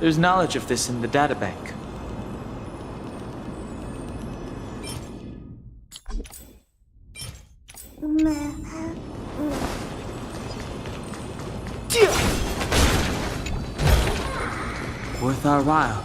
There's knowledge of this in the databank. Worth our while.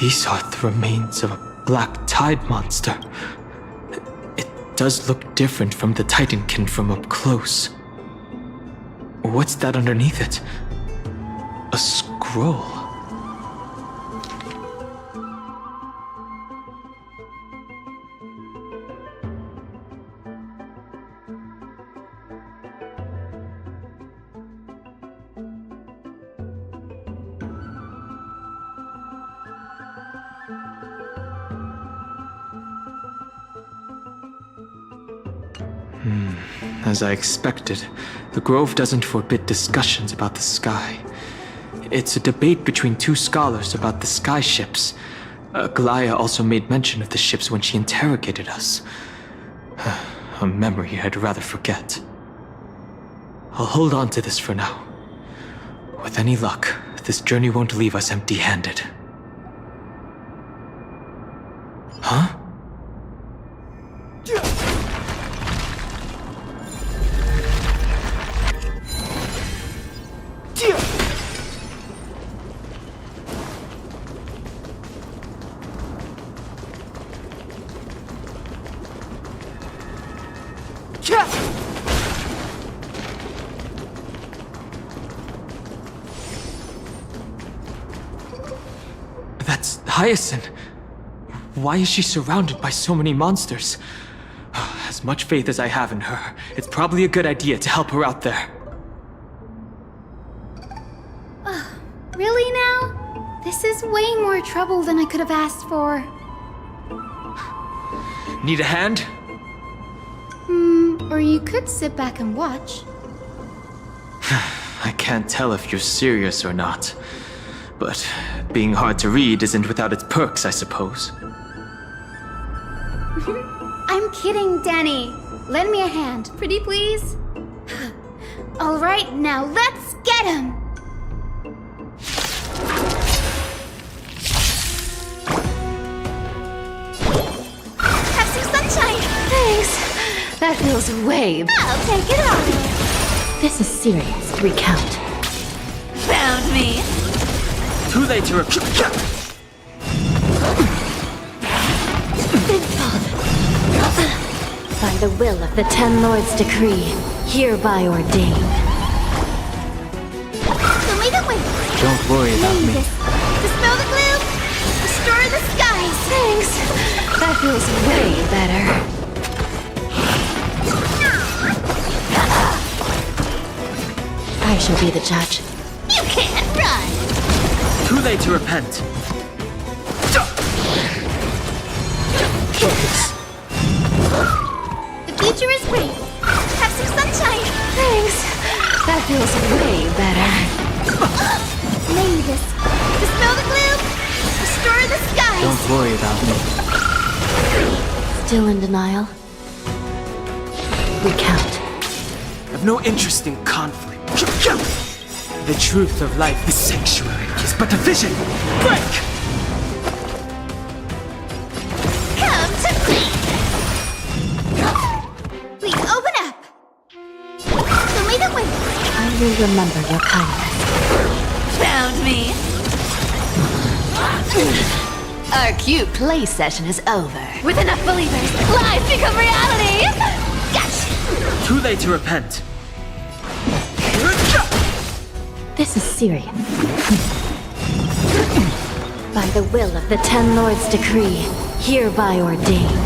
These are the remains of a black tide monster. It does look different from the Titankin from up close. What's that underneath it? A scroll. As I expected, the Grove doesn't forbid discussions about the sky. It's a debate between two scholars about the sky ships. Galaya also made mention of the ships when she interrogated us. A memory I'd rather forget. I'll hold on to this for now. With any luck, this journey won't leave us empty-handed. Huh? That's Hyacinth. Why is she surrounded by so many monsters? As much faith as I have in her, it's probably a good idea to help her out there. Really now? This is way more trouble than I could have asked for. Need a hand? Or you could sit back and watch. I can't tell if you're serious or not. But being hard to read isn't without its perks, I suppose. I'm kidding, Danny. Lend me a hand, pretty please. All right, now let's get him! Have some sunshine! Thanks. That feels way... I'll take it on. This is serious. Recount. Found me. Too late to By the will of the Ten Lords' decree, hereby ordained. So lead the way. Don't worry about me. Dispel the gloom. Restore the skies. Thanks. That feels way better. I shall be the judge. You can't run. Too late to repent. Focus. The future is great. Have some sunshine. Thanks. That feels way better. Mavis, dispel the gloom. Restore the skies. Don't worry about me. Still in denial? Recount. I've no interest in conflict. The truth of life, the sanctuary, is but a vision. Break! Come to me. Please open up. So lead the way. I will remember your kindness. Found me. Our cute play session is over. With enough believers, lies become reality. Gotcha. Too late to repent. This is serious. By the will of the Ten Lords' decree, hereby ordained.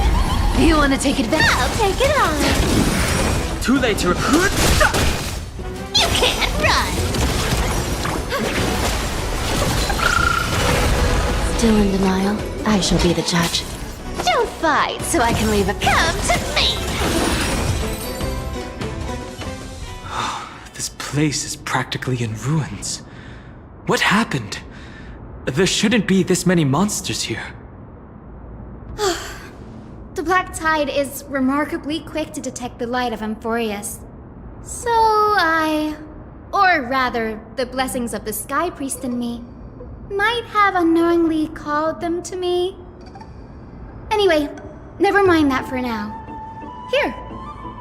You want to take advantage? I'll take it on. Too late to You can't run. Still in denial? I shall be the judge. Don't fight so I can leave a come to me. This place is practically in ruins. What happened? There shouldn't be this many monsters here. The Black Tide is remarkably quick to detect the light of Amphorius. So or rather, the blessings of the Sky Priest in me, might have unknowingly called them to me. Anyway, never mind that for now. Here,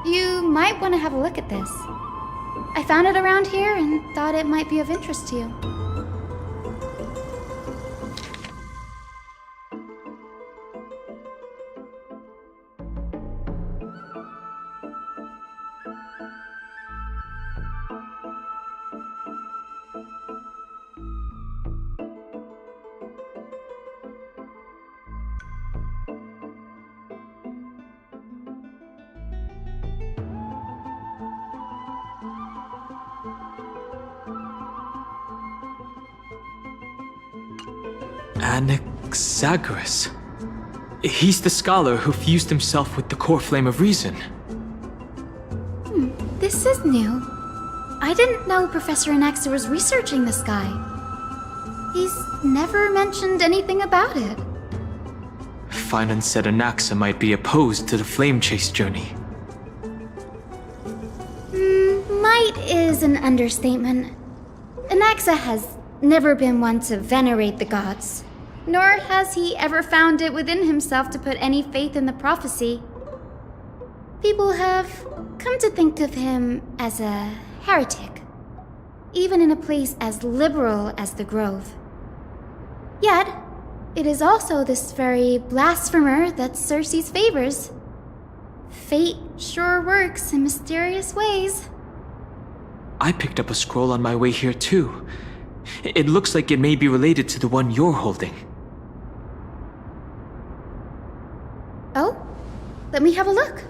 you might want to have a look at this. I found it around here and thought it might be of interest to you. Anaxagoras. He's the scholar who fused himself with the core flame of reason. This is new. I didn't know Professor Anaxa was researching the sky. He's never mentioned anything about it. Finan said Anaxa might be opposed to the flame chase journey. Might is an understatement. Anaxa has never been one to venerate the gods, nor has he ever found it within himself to put any faith in the prophecy. People have come to think of him as a heretic, even in a place as liberal as the Grove. Yet, it is also this very blasphemer that Circe's favors. Fate sure works in mysterious ways. I picked up a scroll on my way here too. It looks like it may be related to the one you're holding. Oh? Let me have a look.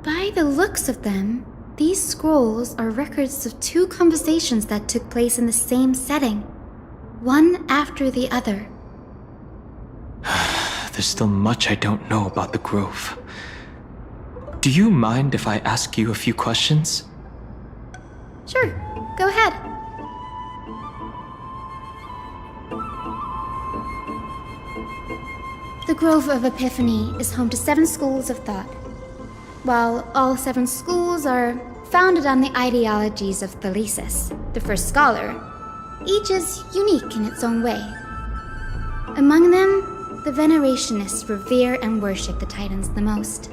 By the looks of them, these scrolls are records of two conversations that took place in the same setting, one after the other. There's still much I don't know about the Grove. Do you mind if I ask you a few questions? Sure, go ahead. The Grove of Epiphany is home to 7 schools of thought. While all 7 schools are founded on the ideologies of Thalesis, the first scholar, each is unique in its own way. Among them, the Venerationists revere and worship the Titans the most.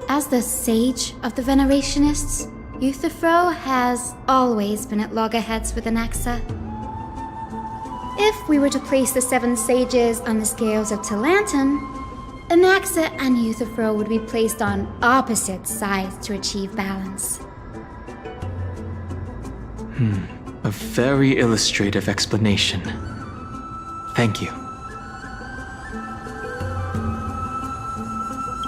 As the sage of the Venerationists, Euthyphro has always been at loggerheads with Anaxa. If we were to place the 7 sages on the scales of Talantum, Anaxa and Euthyphro would be placed on opposite sides to achieve balance. A very illustrative explanation. Thank you.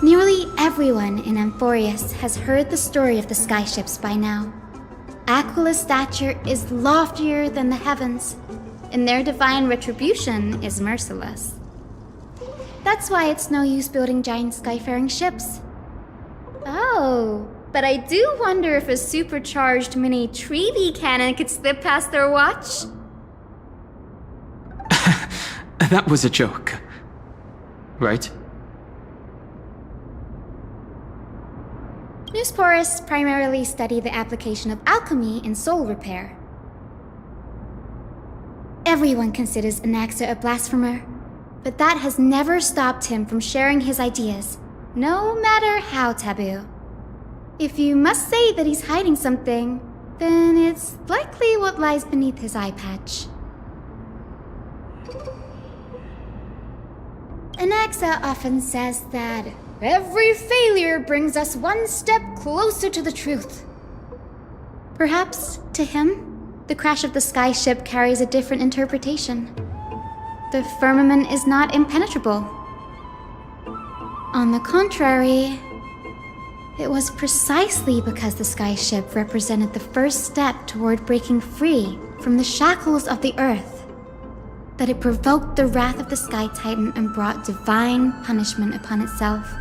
Nearly everyone in Amphorius has heard the story of the skyships by now. Aquila's stature is loftier than the heavens, and their divine retribution is merciless. That's why it's no use building giant skyfaring ships. Oh, but I do wonder if a supercharged mini Trevi cannon could slip past their watch. That was a joke. Right? Newsporists primarily study the application of alchemy in soul repair. Everyone considers Anaxa a blasphemer, but that has never stopped him from sharing his ideas, no matter how taboo. If you must say that he's hiding something, then it's likely what lies beneath his eye patch. Anaxa often says that every failure brings us one step closer to the truth. Perhaps, to him, the crash of the skyship carries a different interpretation. The firmament is not impenetrable. On the contrary, it was precisely because the skyship represented the first step toward breaking free from the shackles of the earth that it provoked the wrath of the Sky Titan and brought divine punishment upon itself.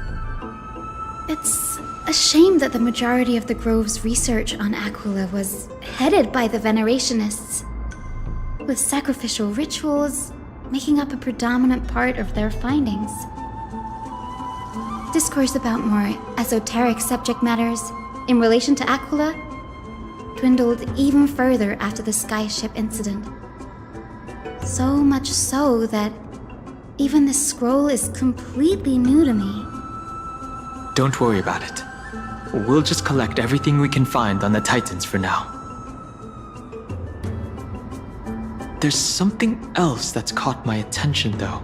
It's a shame that the majority of the Grove's research on Aquila was headed by the Venerationists, with sacrificial rituals making up a predominant part of their findings. Discourse about more esoteric subject matters in relation to Aquila dwindled even further after the skyship incident. So much so that even the scroll is completely new to me. Don't worry about it. We'll just collect everything we can find on the Titans for now. There's something else that's caught my attention, though.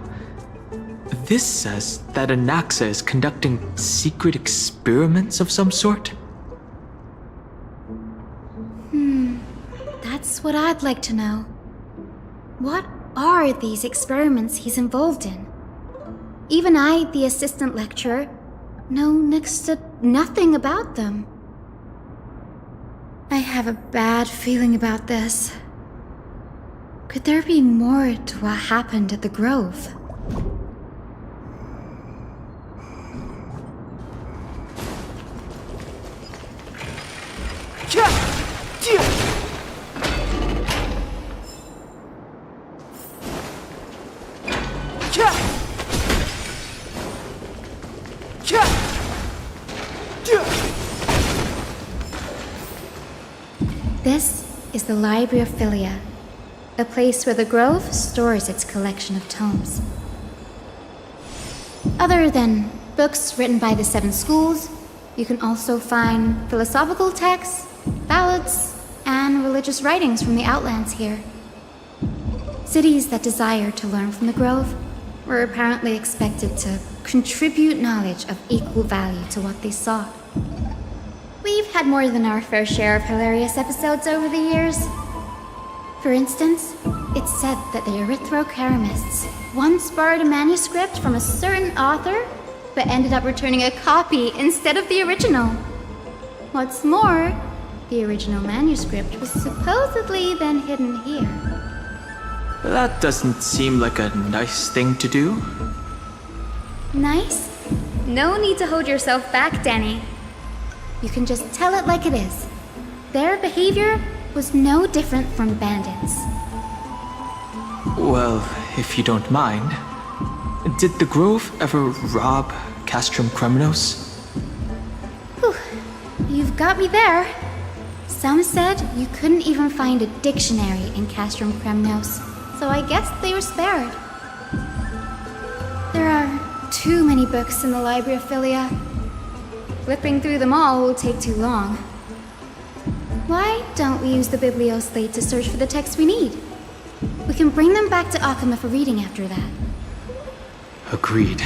This says that Anaxa is conducting secret experiments of some sort. That's what I'd like to know. What are these experiments he's involved in? Even I, the assistant lecturer, know next to nothing about them. I have a bad feeling about this. Could there be more to what happened at the Grove? the Library of Philia, a place where the Grove stores its collection of tomes. Other than books written by the 7 schools, you can also find philosophical texts, ballads, and religious writings from the Outlands here. Cities that desire to learn from the Grove were apparently expected to contribute knowledge of equal value to what they sought. We've had more than our fair share of hilarious episodes over the years. For instance, it's said that the Erythrocheramists once borrowed a manuscript from a certain author, but ended up returning a copy instead of the original. What's more, the original manuscript was supposedly then hidden here. That doesn't seem like a nice thing to do. Nice? No need to hold yourself back, Danny. You can just tell it like it is. Their behavior was no different from bandits. Well, if you don't mind, did the Grove ever rob Castrum Kremnos? Whew. You've got me there. Some said you couldn't even find a dictionary in Castrum Kremnos, so I guess they were spared. There are too many books in the Library of Philia. Flipping through them all will take too long. Why don't we use the Biblioslate to search for the texts we need? We can bring them back to Akama for reading after that. Agreed.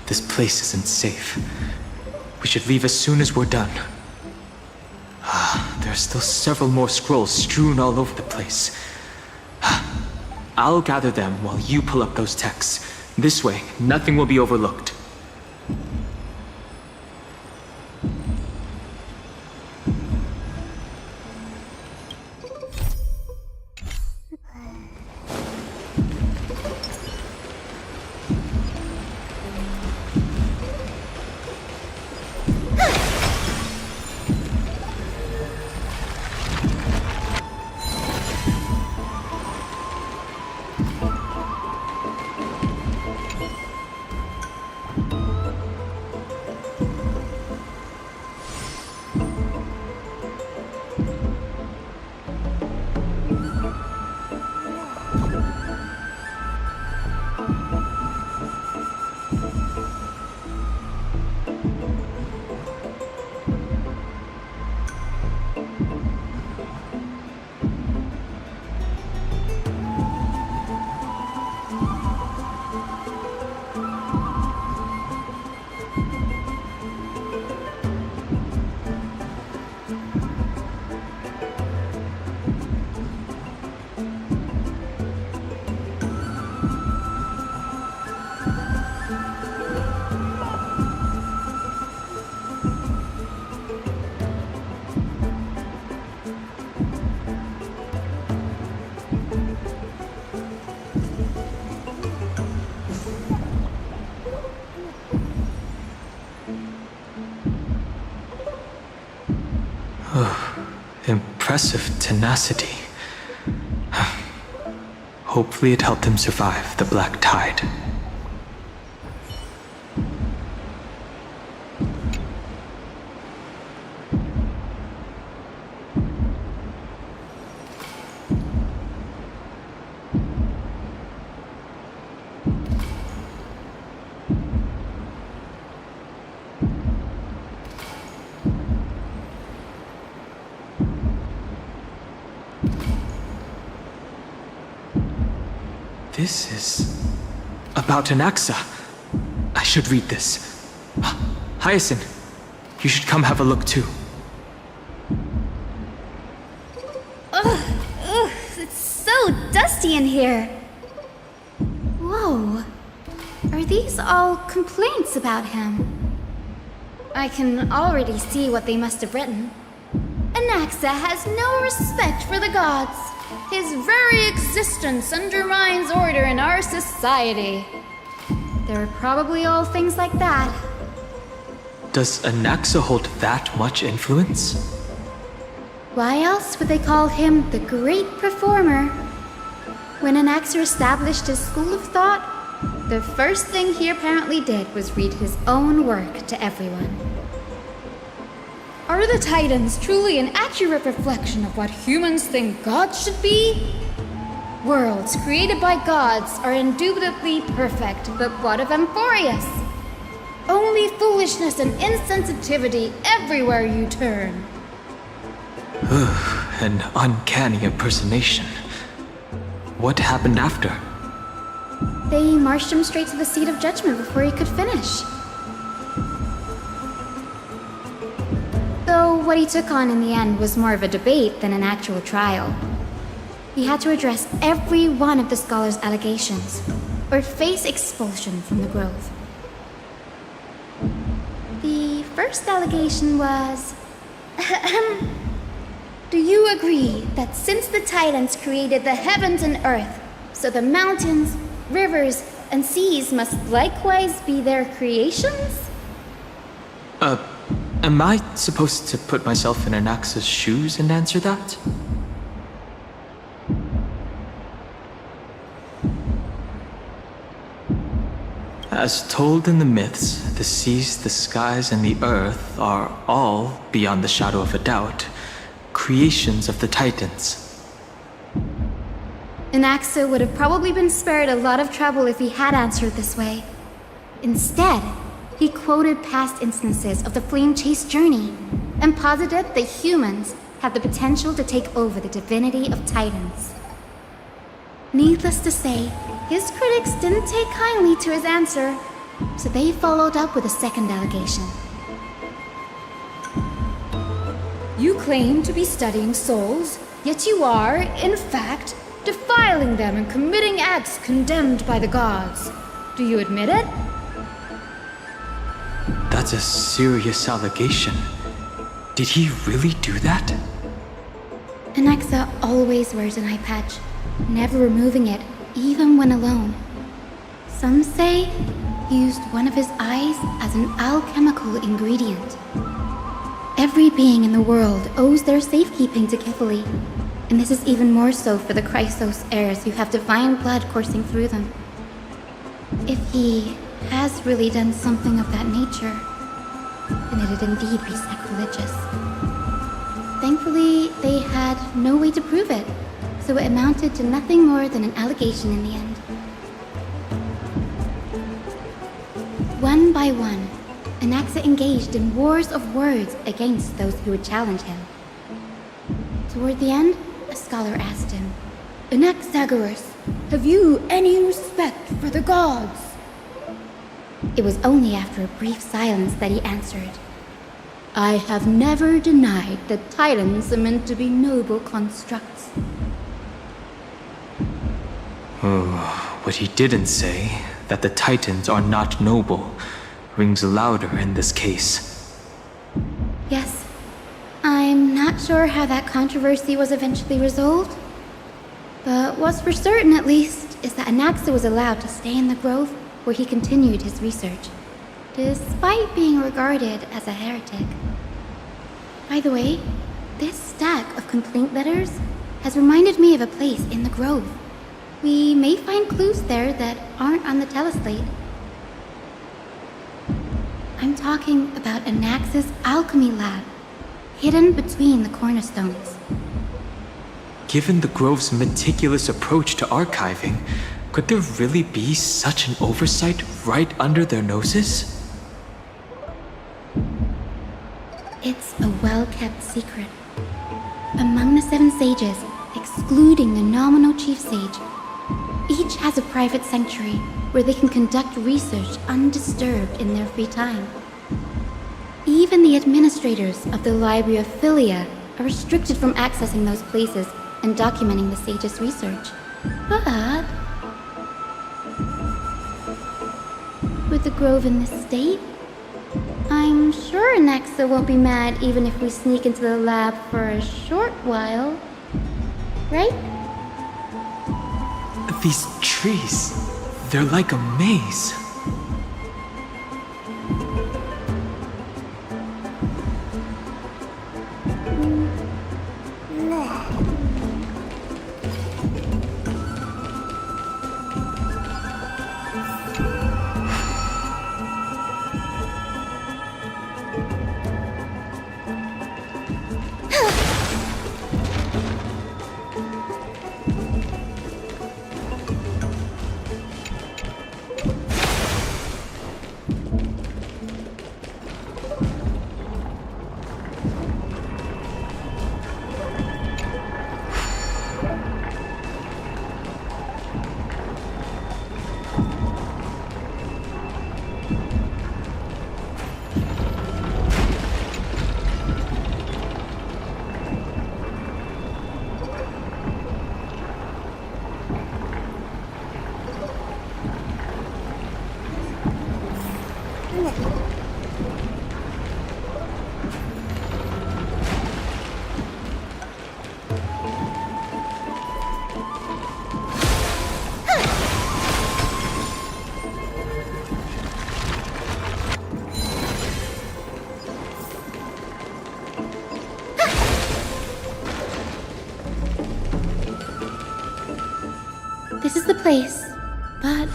This place isn't safe. We should leave as soon as we're done. There are still several more scrolls strewn all over the place. I'll gather them while you pull up those texts. This way, nothing will be overlooked. Impressive tenacity. Hopefully it helped him survive the black tide. This is about an Axa. I should read this. Hyacinth, you should come have a look too. Ugh, it's so dusty in here. Whoa, are these all complaints about him? I can already see what they must have written. Anaxa has no respect for the gods. His very existence undermines order in our society. They're probably all things like that. Does Anaxa hold that much influence? Why else would they call him the Great Performer? When Anaxa established his school of thought, the first thing he apparently did was read his own work to everyone. Are the Titans truly an accurate reflection of what humans think gods should be? Worlds created by gods are indubitably perfect, but what of Amphorius? Only foolishness and insensitivity everywhere you turn. An uncanny impersonation. What happened after? They marched him straight to the seat of judgment before he could finish. Though what he took on in the end was more of a debate than an actual trial. He had to address every one of the scholar's allegations, or face expulsion from the Grove. The first allegation was... Do you agree that since the Titans created the heavens and earth, so the mountains, rivers, and seas must likewise be their creations? Am I supposed to put myself in Anaxa's shoes and answer that? As told in the myths, the seas, the skies, and the earth are all, beyond the shadow of a doubt, creations of the Titans. Anaxa would have probably been spared a lot of trouble if he had answered this way. Instead, he quoted past instances of the flame chase journey and posited that humans had the potential to take over the divinity of Titans. Needless to say, his critics didn't take kindly to his answer, so they followed up with a second allegation. You claim to be studying souls, yet you are, in fact, defiling them and committing acts condemned by the gods. Do you admit it? That's a serious allegation. Did he really do that? Anaxa always wears an eye patch, never removing it, even when alone. Some say he used one of his eyes as an alchemical ingredient. Every being in the world owes their safekeeping to Kifili, and this is even more so for the Chrysos heirs who have divine blood coursing through them. If he has really done something of that nature, then it'd indeed be sacrilegious. Thankfully, they had no way to prove it, so it amounted to nothing more than an allegation in the end. One by one, Anaxa engaged in wars of words against those who would challenge him. Toward the end, a scholar asked him, "Anaxagoras, have you any respect for the gods?" It was only after a brief silence that he answered, "I have never denied that Titans are meant to be noble constructs." What he didn't say, that the Titans are not noble, rings louder in this case. Yes. I'm not sure how that controversy was eventually resolved. But what's for certain, at least, is that Anaxa was allowed to stay in the Grove where he continued his research, despite being regarded as a heretic. By the way, this stack of complaint letters has reminded me of a place in the Grove. We may find clues there that aren't on the teleslate. I'm talking about Anaxa's alchemy lab, hidden between the cornerstones. Given the Grove's meticulous approach to archiving, could there really be such an oversight right under their noses? It's a well-kept secret. Among the 7 sages, excluding the nominal chief sage, each has a private sanctuary where they can conduct research undisturbed in their free time. Even the administrators of the Library of Philia are restricted from accessing those places and documenting the sage's research. But with the Grove in this state, I'm sure Anaxa won't be mad even if we sneak into the lab for a short while. Right? These trees, they're like a maze. This is the place, but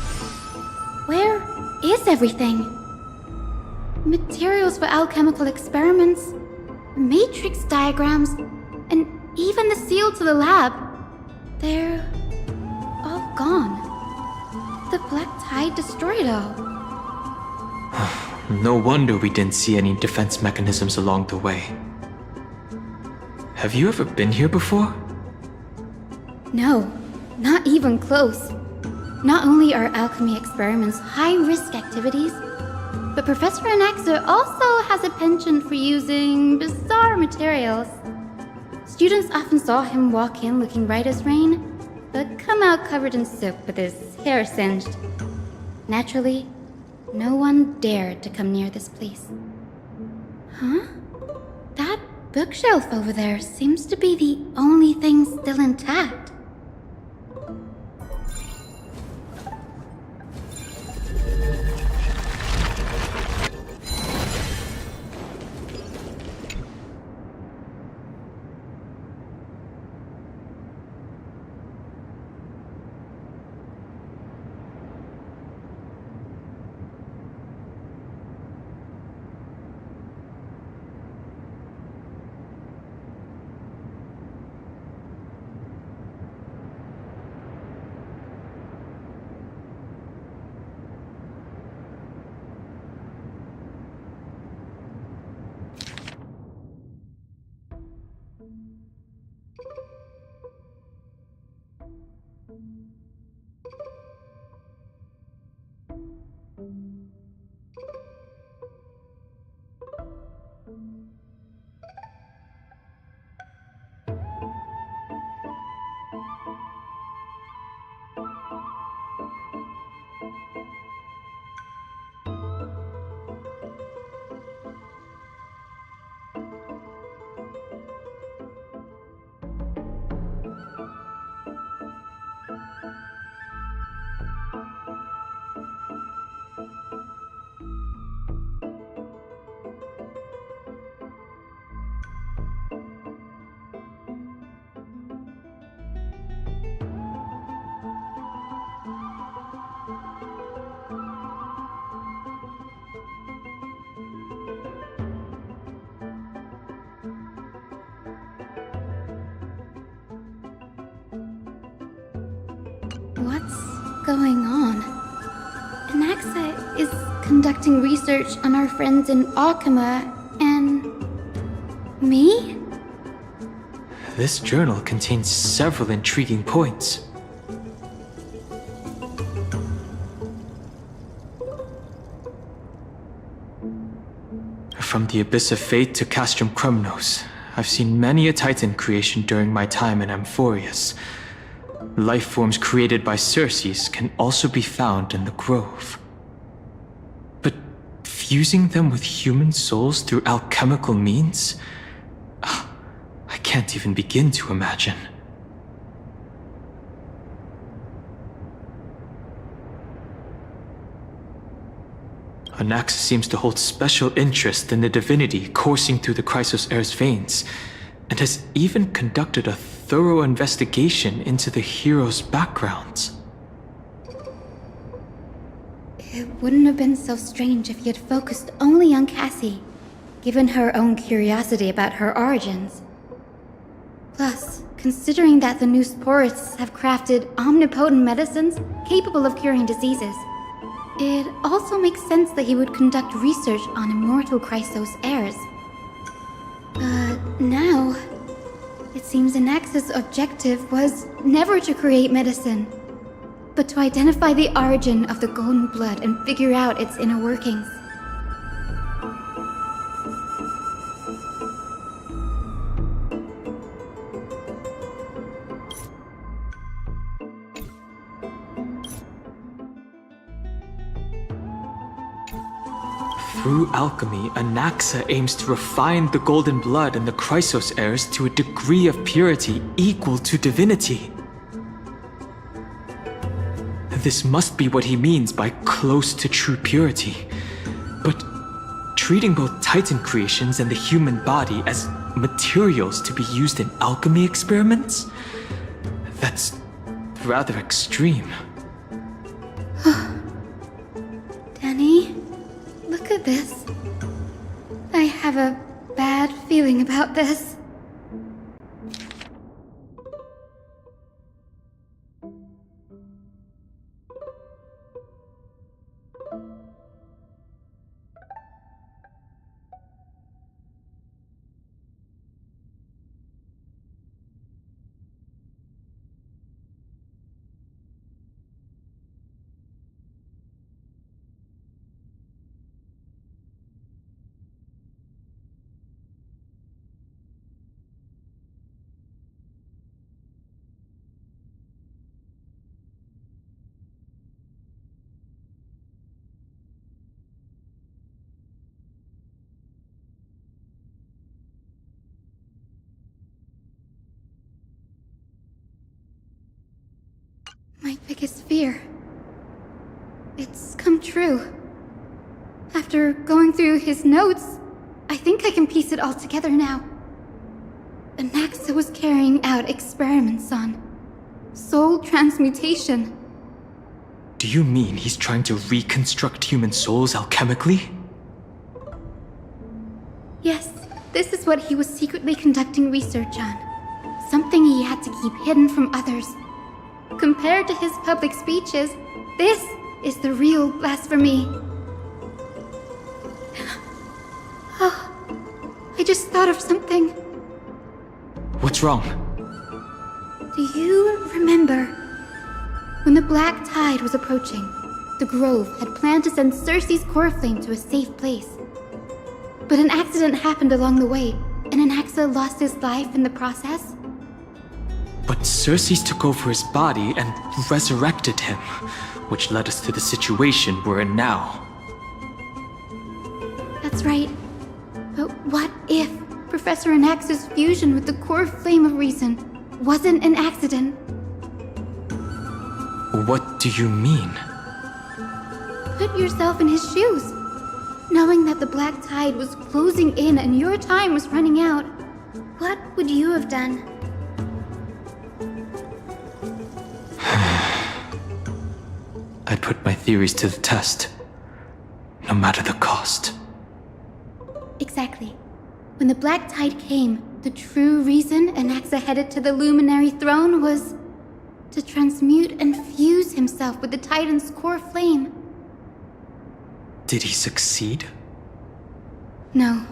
where is everything? Materials for alchemical experiments, matrix diagrams, and even the seal to the lab. They're all gone. The black tide destroyed all. No wonder we didn't see any defense mechanisms along the way. Have you ever been here before? No, not even close. Not only are alchemy experiments high-risk activities, but Professor Anaxa also has a penchant for using bizarre materials. Students often saw him walk in looking right as rain, but come out covered in soap with his hair singed. Naturally, no one dared to come near this place. Huh? That bookshelf over there seems to be the only thing still intact. What's going on? Anaxa is conducting research on our friends in Alchema and me? This journal contains several intriguing points. From the Abyss of Fate to Castrum Krumnos, I've seen many a Titan creation during my time in Amphorius. Life forms created by Circes can also be found in the Grove. But fusing them with human souls through alchemical means? I can't even begin to imagine. Anaxa seems to hold special interest in the divinity coursing through the Chrysos Heir's veins, and has even conducted a thorough investigation into the hero's backgrounds. It wouldn't have been so strange if he had focused only on Cassie, given her own curiosity about her origins. Plus, considering that the new Sporists have crafted omnipotent medicines capable of curing diseases, it also makes sense that he would conduct research on immortal Chrysos heirs. But now, it seems Anaxa's objective was never to create medicine, but to identify the origin of the golden blood and figure out its inner workings. Through alchemy, Anaxa aims to refine the golden blood and the Chrysos heirs to a degree of purity equal to divinity. This must be what he means by close to true purity. But treating both Titan creations and the human body as materials to be used in alchemy experiments? That's rather extreme. Danny, look at this. I have a bad feeling about this. My biggest fear. It's come true. After going through his notes, I think I can piece it all together now. Anaxa was carrying out experiments on soul transmutation. Do you mean he's trying to reconstruct human souls alchemically? Yes, this is what he was secretly conducting research on. Something he had to keep hidden from others. Compared to his public speeches, this is the real blasphemy. Oh, I just thought of something. What's wrong? Do you remember when the Black Tide was approaching? The Grove had planned to send Circe's core flame to a safe place. But an accident happened along the way, and Anaxa lost his life in the process. But Circe took over his body and resurrected him, which led us to the situation we're in now. That's right. But what if Professor Anaxa's fusion with the core flame of reason wasn't an accident? What do you mean? Put yourself in his shoes. Knowing that the Black Tide was closing in and your time was running out, what would you have done? I'd put my theories to the test, no matter the cost. Exactly. When the Black Tide came, the true reason Anaxa headed to the Luminary Throne was to transmute and fuse himself with the Titan's core flame. Did he succeed? No.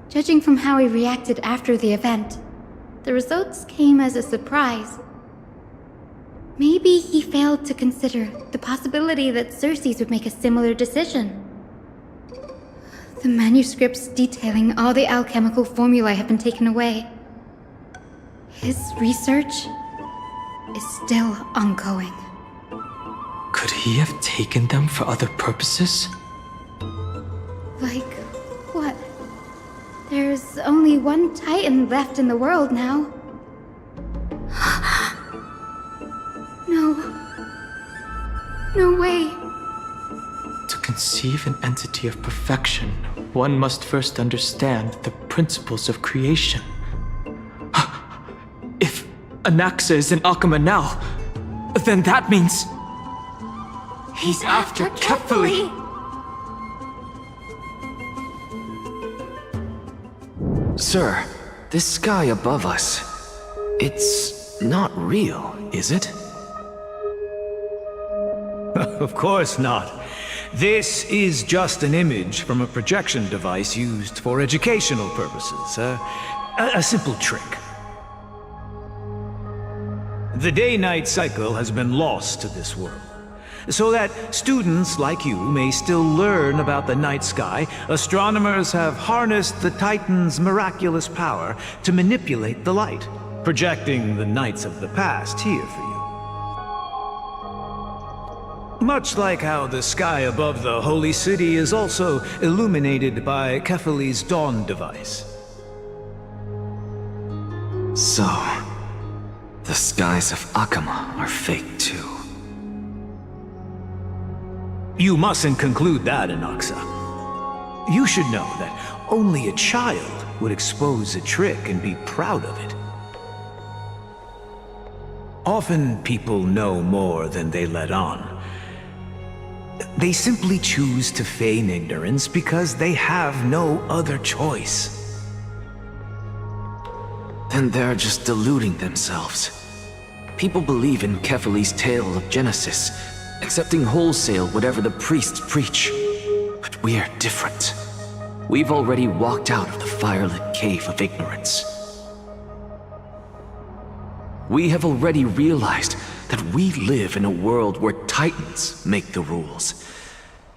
Judging from how he reacted after the event, the results came as a surprise. Maybe he failed to consider the possibility that Circe would make a similar decision. The manuscripts detailing all the alchemical formulae have been taken away. His research is still ongoing. Could he have taken them for other purposes? Like what? There's only one Titan left in the world now. No way. To conceive an entity of perfection, one must first understand the principles of creation. If Anaxa is in Akama now, then that means he's after Kepali. Sir, this sky above us, it's not real, is it? Of course not. This is just an image from a projection device used for educational purposes. A simple trick. The day-night cycle has been lost to this world, so that students like you may still learn about the night sky. Astronomers have harnessed the Titan's miraculous power to manipulate the light, projecting the nights of the past here for you. Much like how the sky above the holy city is also illuminated by Kefali's dawn device. So, the skies of Akama are fake too. You mustn't conclude that, Anaxa. You should know that only a child would expose a trick and be proud of it. Often people know more than they let on. They simply choose to feign ignorance because they have no other choice. Then they're just deluding themselves. People believe in Kefali's tale of Genesis, accepting wholesale whatever the priests preach. But we're different. We've already walked out of the firelit cave of ignorance. We have already realized that we live in a world where Titans make the rules.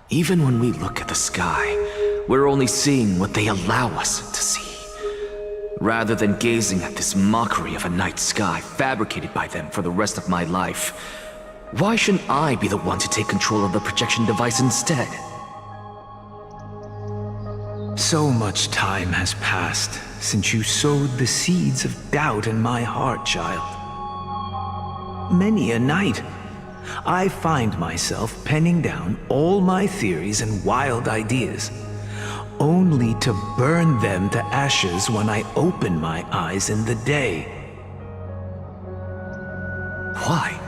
Even when we look at the sky, we're only seeing what they allow us to see. Rather than gazing at this mockery of a night sky fabricated by them for the rest of my life, why shouldn't I be the one to take control of the projection device instead? So much time has passed since you sowed the seeds of doubt in my heart, child. Many a night, I find myself penning down all my theories and wild ideas, only to burn them to ashes when I open my eyes in the day. Why?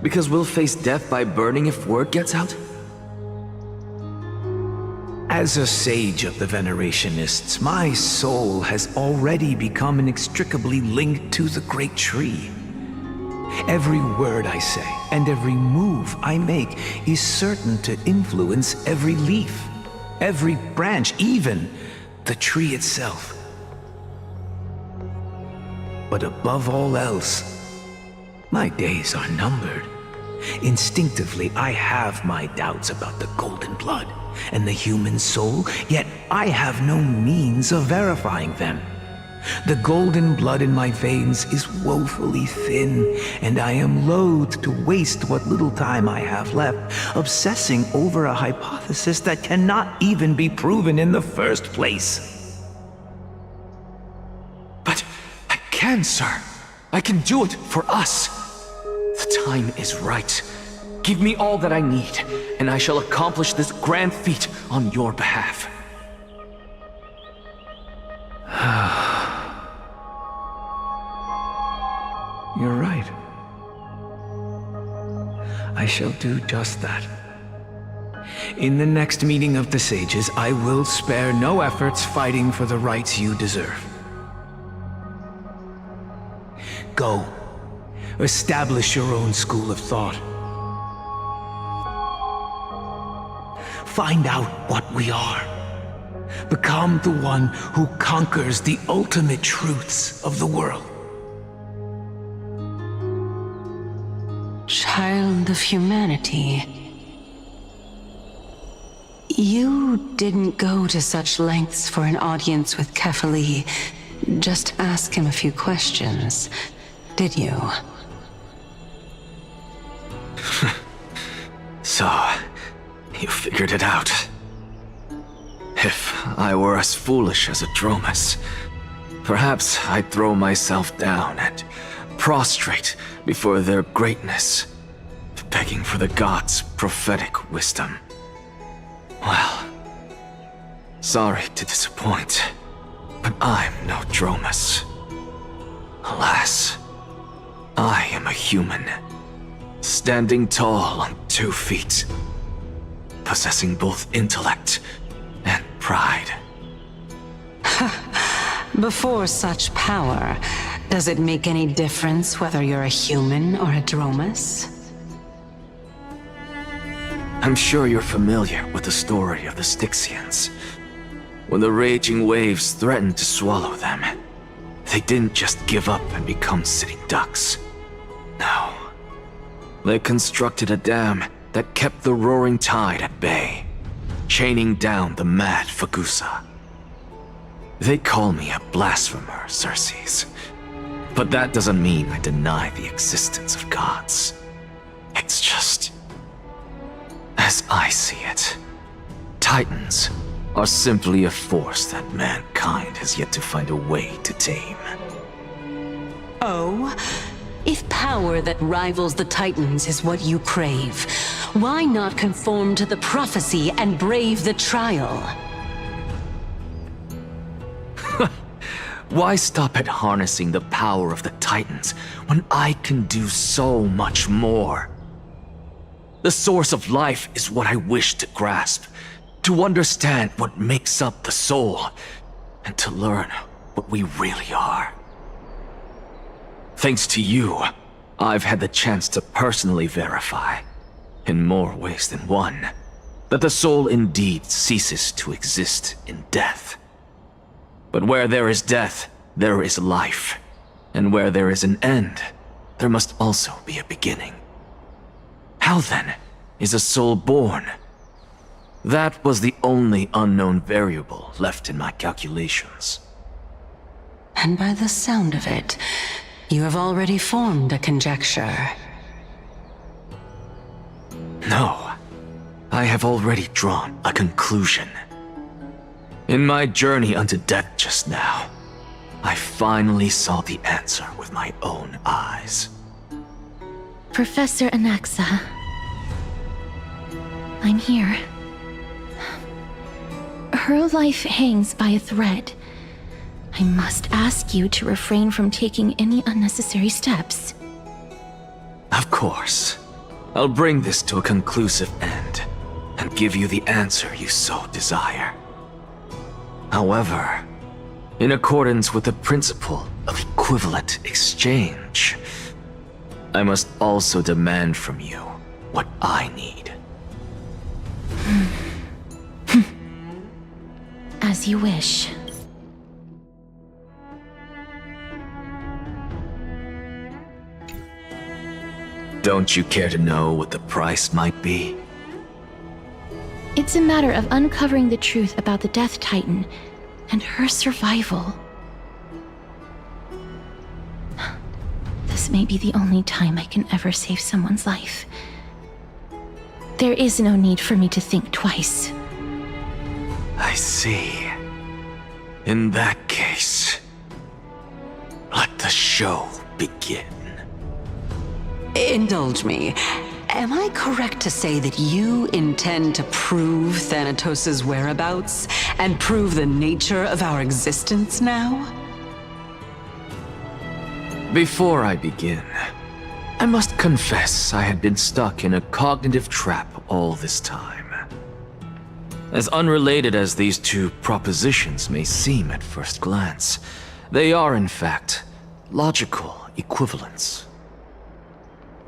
Because we'll face death by burning if word gets out? As a sage of the Venerationists, my soul has already become inextricably linked to the great tree. Every word I say and every move I make is certain to influence every leaf, every branch, even the tree itself. But above all else, my days are numbered. Instinctively, I have my doubts about the golden blood and the human soul, yet I have no means of verifying them. The golden blood in my veins is woefully thin, and I am loath to waste what little time I have left obsessing over a hypothesis that cannot even be proven in the first place. But I can, sir. I can do it for us. The time is right. Give me all that I need, and I shall accomplish this grand feat on your behalf. You're right. I shall do just that. In the next meeting of the sages, I will spare no efforts fighting for the rights you deserve. Go. Establish your own school of thought. Find out what we are. Become the one who conquers the ultimate truths of the world. Child of humanity. You didn't go to such lengths for an audience with Kefali. Just ask him a few questions, did you? So, you figured it out. If I were as foolish as Adromus, perhaps I'd throw myself down and prostrate before their greatness, begging for the gods' prophetic wisdom. Well, sorry to disappoint, but I'm no Dromus. Alas, I am a human, standing tall on 2 feet, possessing both intellect and pride. Before such power, does it make any difference whether you're a human or a Dromus? I'm sure you're familiar with the story of the Styxians. When the raging waves threatened to swallow them, they didn't just give up and become sitting ducks. No. They constructed a dam that kept the roaring tide at bay, chaining down the mad Fagusa. They call me a blasphemer, Xerxes. But that doesn't mean I deny the existence of gods. It's just... As I see it, Titans are simply a force that mankind has yet to find a way to tame. Oh? If power that rivals the Titans is what you crave, why not conform to the prophecy and brave the trial? Why stop at harnessing the power of the Titans when I can do so much more? The source of life is what I wish to grasp, to understand what makes up the soul, and to learn what we really are. Thanks to you, I've had the chance to personally verify, in more ways than one, that the soul indeed ceases to exist in death. But where there is death, there is life. And where there is an end, there must also be a beginning. How then is a soul born? That was the only unknown variable left in my calculations. And by the sound of it, you have already formed a conjecture. No, I have already drawn a conclusion. In my journey unto death just now, I finally saw the answer with my own eyes. Professor Anaxa, I'm here. Her life hangs by a thread. I must ask you to refrain from taking any unnecessary steps. Of course. I'll bring this to a conclusive end, and give you the answer you so desire. However, in accordance with the principle of equivalent exchange, I must also demand from you what I need. As you wish. Don't you care to know what the price might be? It's a matter of uncovering the truth about the Death Titan and her survival. This may be the only time I can ever save someone's life. There is no need for me to think twice. I see. In that case, let the show begin. Indulge me. Am I correct to say that you intend to prove Thanatos' whereabouts and prove the nature of our existence now? Before I begin, I must confess I had been stuck in a cognitive trap all this time. As unrelated as these two propositions may seem at first glance, they are in fact logical equivalents.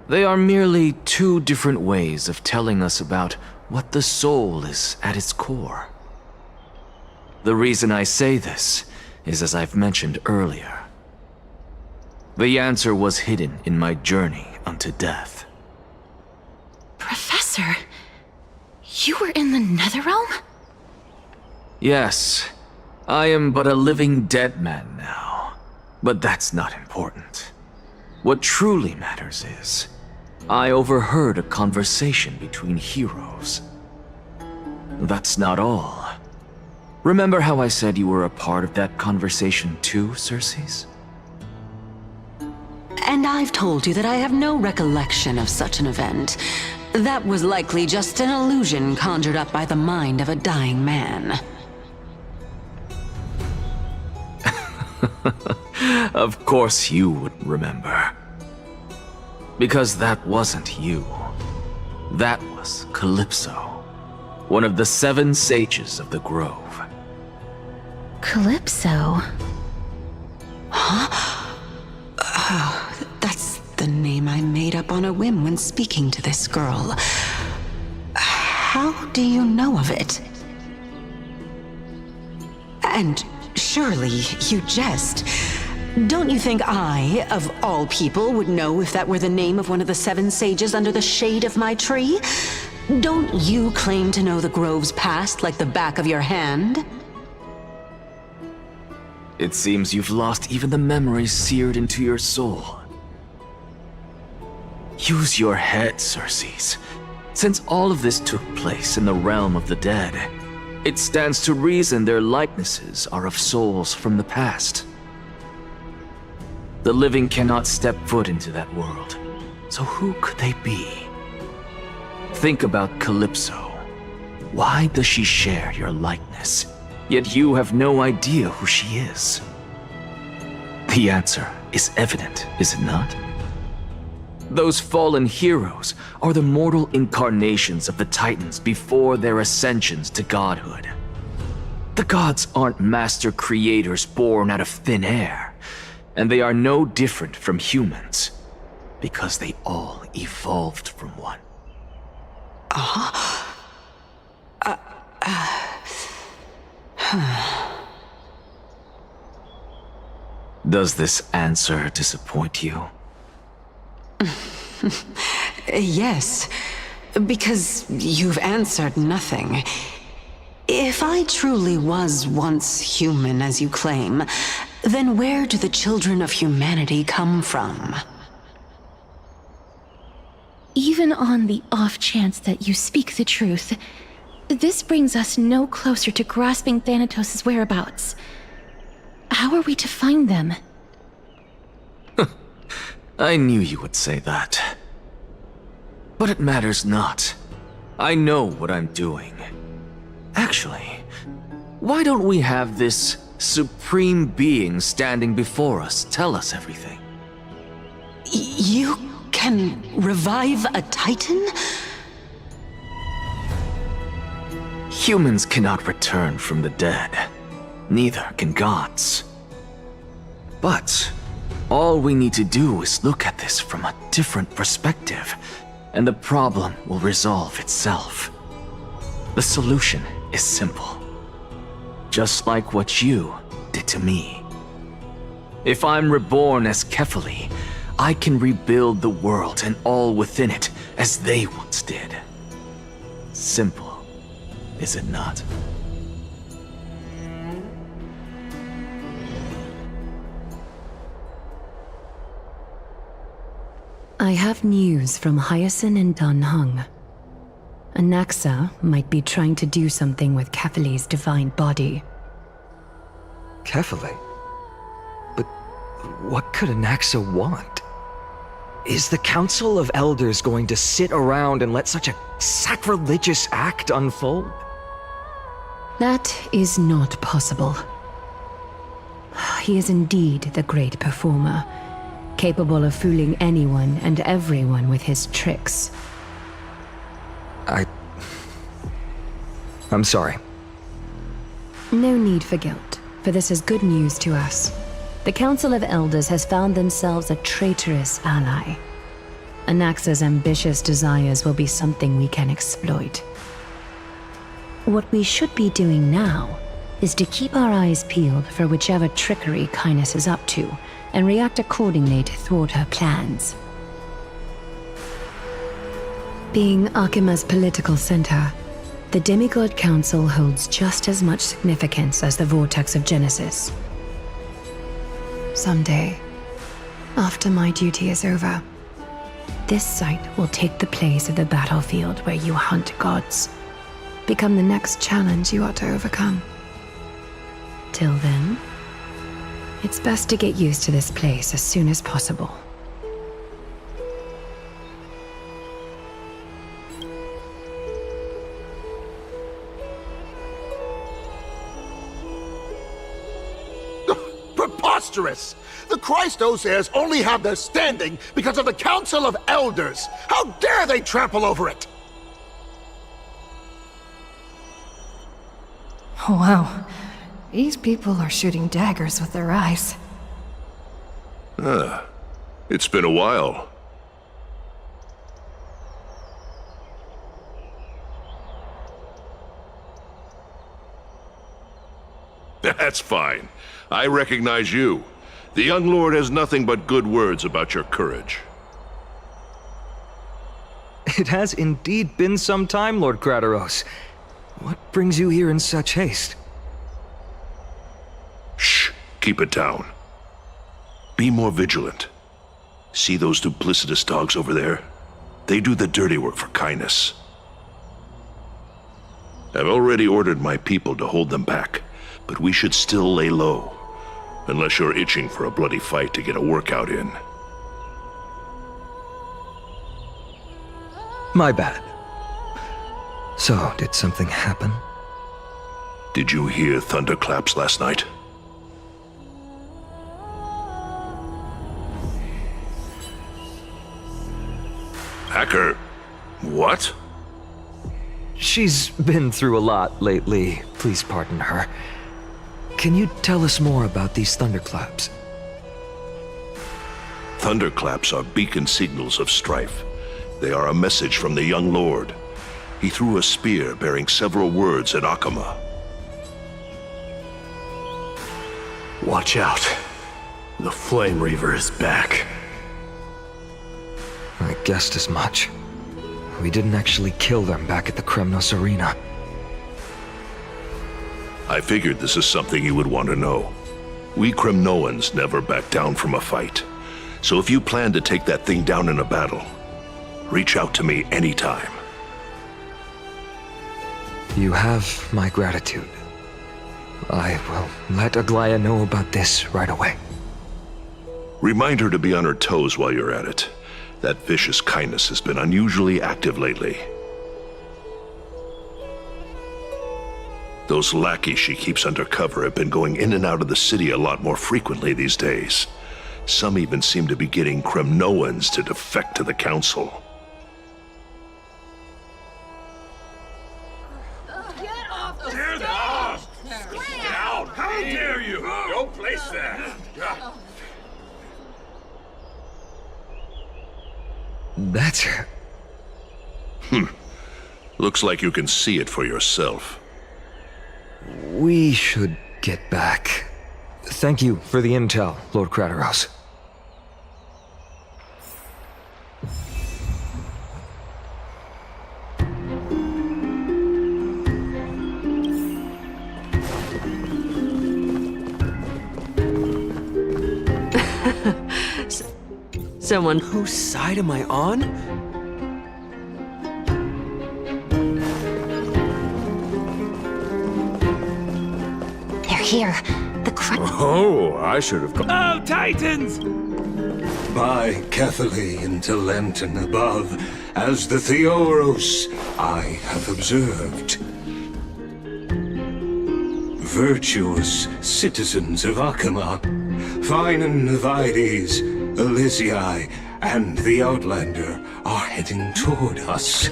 They are merely two different ways of telling us about what the soul is at its core. The reason I say this is as I've mentioned earlier. The answer was hidden in my journey unto death. Professor, you were in the Netherrealm? Yes, I am but a living dead man now, but that's not important. What truly matters is, I overheard a conversation between heroes. That's not all. Remember how I said you were a part of that conversation too, Circes? And I've told you that I have no recollection of such an event. That was likely just an illusion conjured up by the mind of a dying man. Of course you would remember. Because that wasn't you. That was Calypso, one of the 7 sages of the Grove. Calypso? That's the name I made up on a whim when speaking to this girl. How do you know of it? And surely you jest. Don't you think I, of all people, would know if that were the name of one of the 7 sages under the shade of my tree? Don't you claim to know the Grove's past like the back of your hand? It seems you've lost even the memories seared into your soul. Use your head, Circes. Since all of this took place in the realm of the dead, it stands to reason their likenesses are of souls from the past. The living cannot step foot into that world, so who could they be? Think about Calypso. Why does she share your likeness, yet you have no idea who she is? The answer is evident, is it not? Those fallen heroes are the mortal incarnations of the Titans before their ascensions to godhood. The gods aren't master creators born out of thin air, and they are no different from humans, because they all evolved from one. Does this answer disappoint you? Yes, because you've answered nothing. If I truly was once human, as you claim, then where do the children of humanity come from? Even on the off chance that you speak the truth, this brings us no closer to grasping Thanatos' whereabouts. How are we to find them? I knew you would say that. But it matters not. I know what I'm doing. Actually, why don't we have this supreme being standing before us tell us everything? You can revive a Titan? Humans cannot return from the dead. Neither can gods. But all we need to do is look at this from a different perspective, and the problem will resolve itself. The solution is simple. Just like what you did to me. If I'm reborn as Kefali, I can rebuild the world and all within it as they once did. Simple, is it not? I have news from Hyacinth and Danheng. Anaxa might be trying to do something with Kefali's divine body. Kefali? But what could Anaxa want? Is the Council of Elders going to sit around and let such a sacrilegious act unfold? That is not possible. He is indeed the great performer, capable of fooling anyone and everyone with his tricks. I'm sorry. No need for guilt, for this is good news to us. The Council of Elders has found themselves a traitorous ally. Anaxa's ambitious desires will be something we can exploit. What we should be doing now is to keep our eyes peeled for whichever trickery Kynus is up to, and react accordingly to thwart her plans. Being Akima's political center, the Demigod Council holds just as much significance as the Vortex of Genesis. Someday, after my duty is over, this site will take the place of the battlefield where you hunt gods, become the next challenge you ought to overcome. Till then, it's best to get used to this place as soon as possible. Preposterous! The Christos heirs only have their standing because of the Council of Elders! How dare they trample over it! Oh, wow. These people are shooting daggers with their eyes. It's been a while. That's fine. I recognize you. The young lord has nothing but good words about your courage. It has indeed been some time, Lord Krateros. What brings you here in such haste? Shh, keep it down. Be more vigilant. See those duplicitous dogs over there? They do the dirty work for Kynus. I've already ordered my people to hold them back, but we should still lay low. Unless you're itching for a bloody fight to get a workout in. My bad. So, did something happen? Did you hear thunderclaps last night? Hacker, what? She's been through a lot lately. Please pardon her. Can you tell us more about these thunderclaps? Thunderclaps are beacon signals of strife. They are a message from the young lord. He threw a spear bearing several words at Akama. Watch out. The Flame Reaver is back. I guessed as much. We didn't actually kill them back at the Kremnos Arena. I figured this is something you would want to know. We Kremnoans never back down from a fight. So if you plan to take that thing down in a battle, reach out to me anytime. You have my gratitude. I will let Aglaya know about this right away. Remind her to be on her toes while you're at it. That vicious kindness has been unusually active lately. Those lackeys she keeps undercover have been going in and out of the city a lot more frequently these days. Some even seem to be getting Kremnoans to defect to the council. How dare you! Don't place that! That's her. Looks like you can see it for yourself. We should get back. Thank you for the intel, Lord Krateros. Someone... Whose side am I on? They're here. Oh, I should have gone. Oh, Titans! By Catholy into Lenten above, as the Theoros I have observed. Virtuous citizens of Akama, Finan Vides, Elysiae, and the Outlander are heading toward us.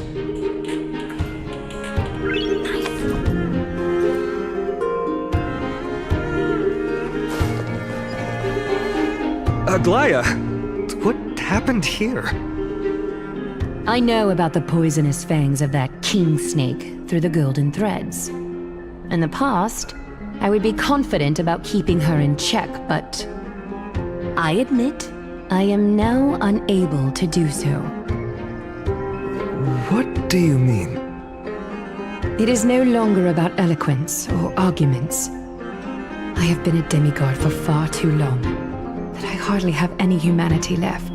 Aglaya, what happened here? I know about the poisonous fangs of that king snake through the golden threads. In the past, I would be confident about keeping her in check, but I admit I am now unable to do so. What do you mean? It is no longer about eloquence or arguments. I have been a demigod for far too long that I hardly have any humanity left.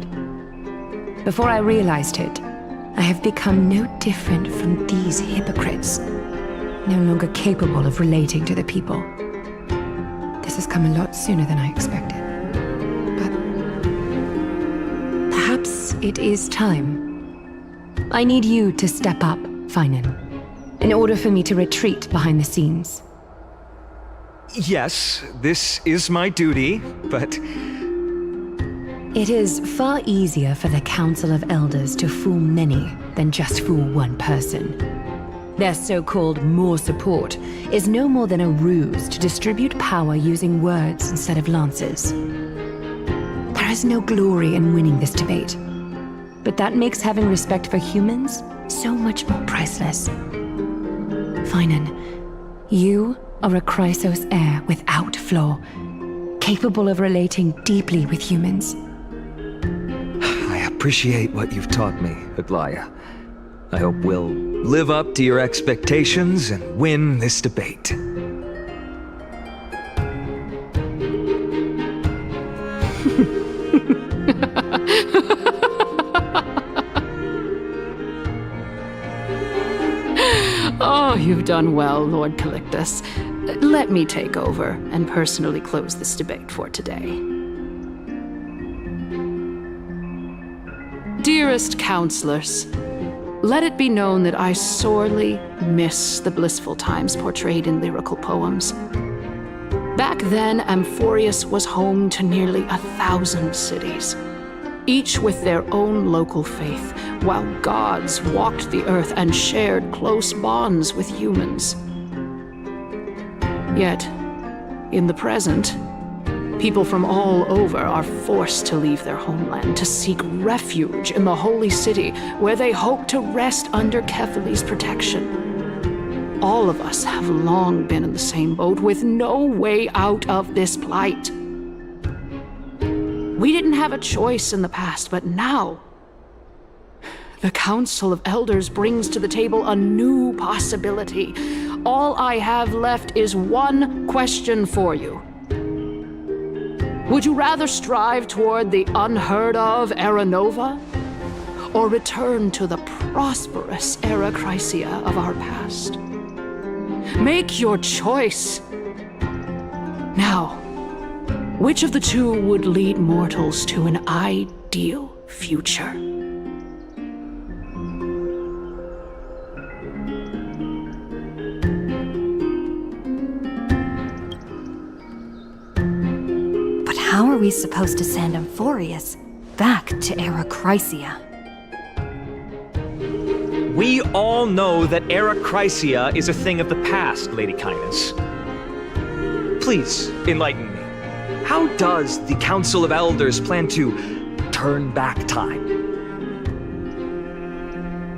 Before I realized it, I have become no different from these hypocrites, no longer capable of relating to the people. This has come a lot sooner than I expected. But perhaps it is time. I need you to step up, Finan, in order for me to retreat behind the scenes. Yes, this is my duty, but... It is far easier for the Council of Elders to fool many than just fool one person. Their so-called more support is no more than a ruse to distribute power using words instead of lances. There is no glory in winning this debate, but that makes having respect for humans so much more priceless. Finan, you are a Chrysos heir without flaw, capable of relating deeply with humans. I appreciate what you've taught me, Aglaya. I hope we'll live up to your expectations and win this debate. Oh, you've done well, Lord Calictus. Let me take over and personally close this debate for today. Dearest counselors, let it be known that I sorely miss the blissful times portrayed in lyrical poems. Back then, Amphorius was home to nearly 1,000 cities, each with their own local faith, while gods walked the earth and shared close bonds with humans. Yet, in the present, people from all over are forced to leave their homeland to seek refuge in the holy city, where they hope to rest under Kethali's protection. All of us have long been in the same boat, with no way out of this plight. We didn't have a choice in the past, but now, the Council of Elders brings to the table a new possibility. All I have left is one question for you. Would you rather strive toward the unheard of Era Nova, or return to the prosperous Era Chrysia of our past? Make your choice. Now, which of the two would lead mortals to an ideal future? How are we supposed to send Amphorius back to Era Chrysia? We all know that Era Chrysia is a thing of the past, Lady Kindness. Please, enlighten me. How does the Council of Elders plan to turn back time?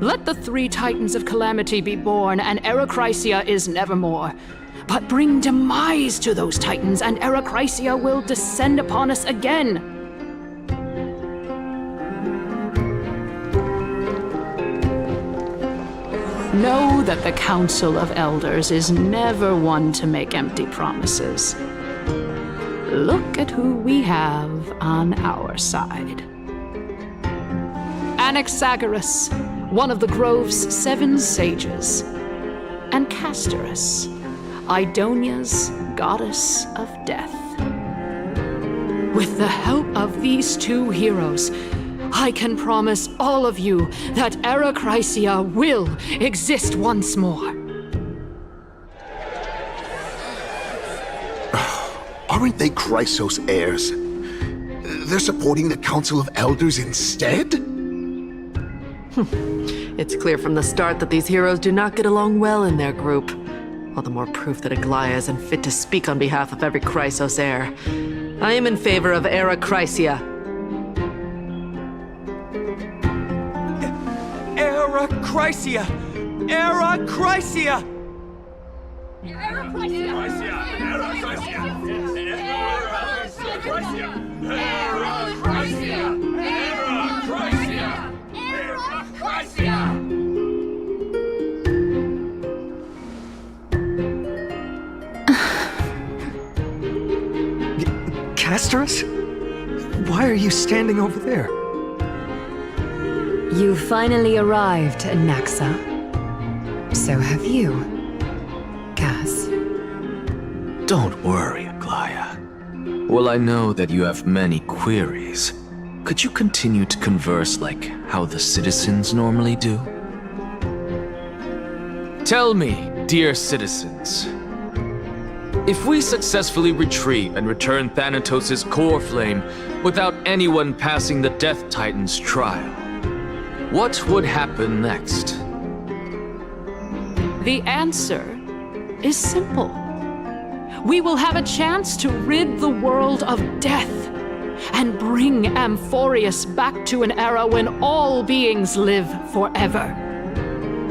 Let the 3 Titans of Calamity be born, and Era Chrysia is nevermore. But bring demise to those Titans, and Era Chrysia will descend upon us again. Know that the Council of Elders is never one to make empty promises. Look at who we have on our side. Anaxagoras, one of the Grove's 7 sages, and Castorus, Idonia's goddess of death. With the help of these 2 heroes, I can promise all of you that Era Chrysia will exist once more. Aren't they Chrysos heirs? They're supporting the Council of Elders instead? It's clear from the start that these heroes do not get along well in their group. All the more proof that Aglaya is unfit to speak on behalf of every Chrysos heir. I am in favor of Era Chrysia. Era Chrysia! Era Chrysia! Era Chrysia! Era Chrysia! Era Chrysia! Era Chrysia! Era Chrysia! Castorus? Why are you standing over there? You finally arrived, Naxa. So have you, Cass. Don't worry, Aglaya. Well, I know that you have many queries. Could you continue to converse like how the citizens normally do? Tell me, dear citizens, if we successfully retrieve and return Thanatos' core flame without anyone passing the Death Titan's trial, what would happen next? The answer is simple. We will have a chance to rid the world of death and bring Amphorius back to an era when all beings live forever.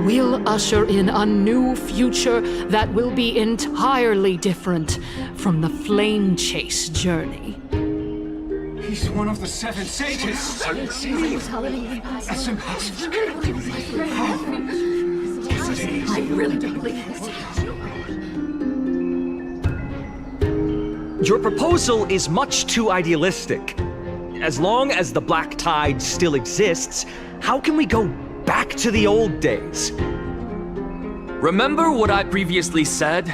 We'll usher in a new future that will be entirely different from the flame chase journey. He's one of the 7 sages. That's impossible. I really do believe this. Your proposal is much too idealistic. As long as the Black Tide still exists, how can we go back to the old days? remember what I previously said?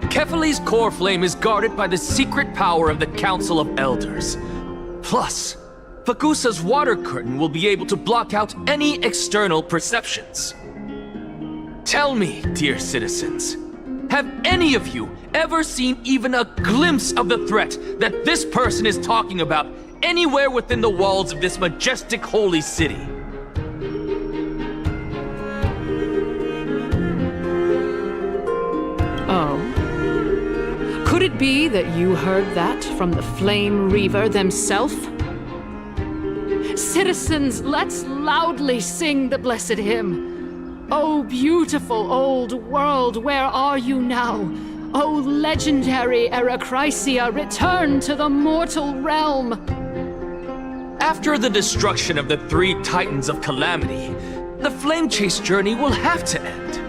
Kefali's core flame is guarded by the secret power of the Council of Elders. Plus, Fagusa's water curtain will be able to block out any external perceptions. Tell me, dear citizens, have any of you ever seen even a glimpse of the threat that this person is talking about anywhere within the walls of this majestic holy city? Oh. Could it be that you heard that from the Flame Reaver themselves? Citizens, let's loudly sing the blessed hymn. Oh, beautiful old world, where are you now? Oh, legendary Eracrysia, return to the mortal realm! After the destruction of the 3 Titans of Calamity, the Flame Chase journey will have to end.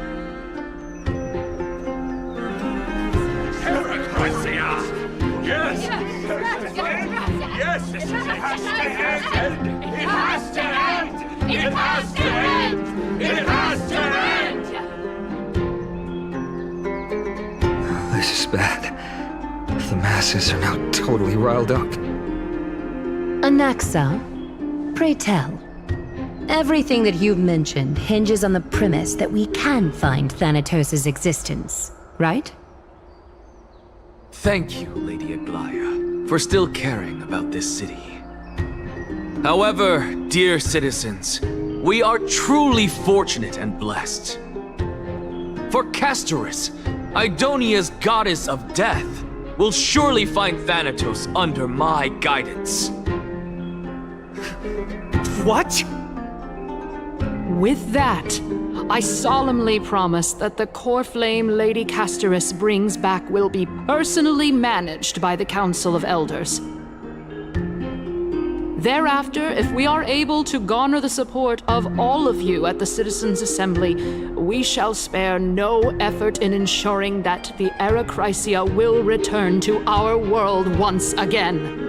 Yes! Yes! It has to end! It has to end! It has to end! It has to end! This is bad. The masses are now totally riled up. Anaxa, pray tell. Everything that you've mentioned hinges on the premise that we can find Thanatos' existence, right? Thank you, Lady Aglaya, for still caring about this city. However, dear citizens, we are truly fortunate and blessed. For Castorus, Idonia's goddess of death, will surely find Thanatos under my guidance. What? With that, I solemnly promise that the core flame Lady Castorus brings back will be personally managed by the Council of Elders. Thereafter, if we are able to garner the support of all of you at the Citizens' Assembly, we shall spare no effort in ensuring that the Eracrysia will return to our world once again.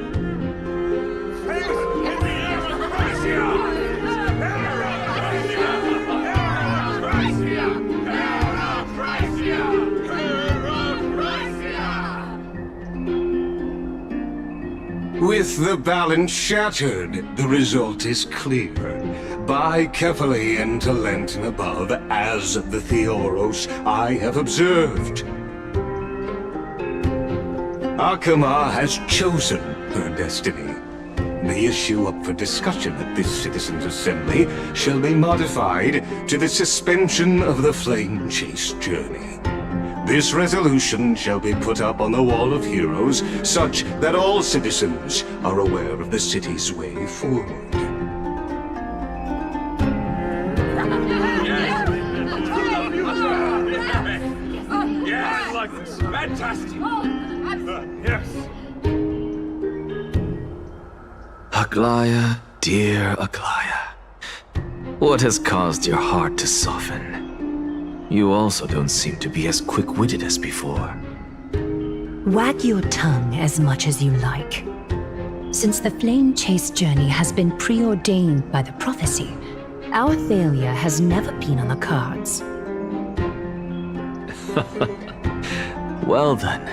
With the balance shattered, the result is clear. By Kefali and Talentin above, as the Theoros I have observed. Akama has chosen her destiny. The issue up for discussion at this Citizens' Assembly shall be modified to the suspension of the Flame Chase journey. This resolution shall be put up on the Wall of Heroes, such that all citizens are aware of the city's way forward. Yeah, I like this. Fantastic. Yes. Aglaya, dear Aglaya. What has caused your heart to soften? You also don't seem to be as quick-witted as before. Wag your tongue as much as you like. Since the Flame Chase journey has been preordained by the prophecy, our failure has never been on the cards. Well then,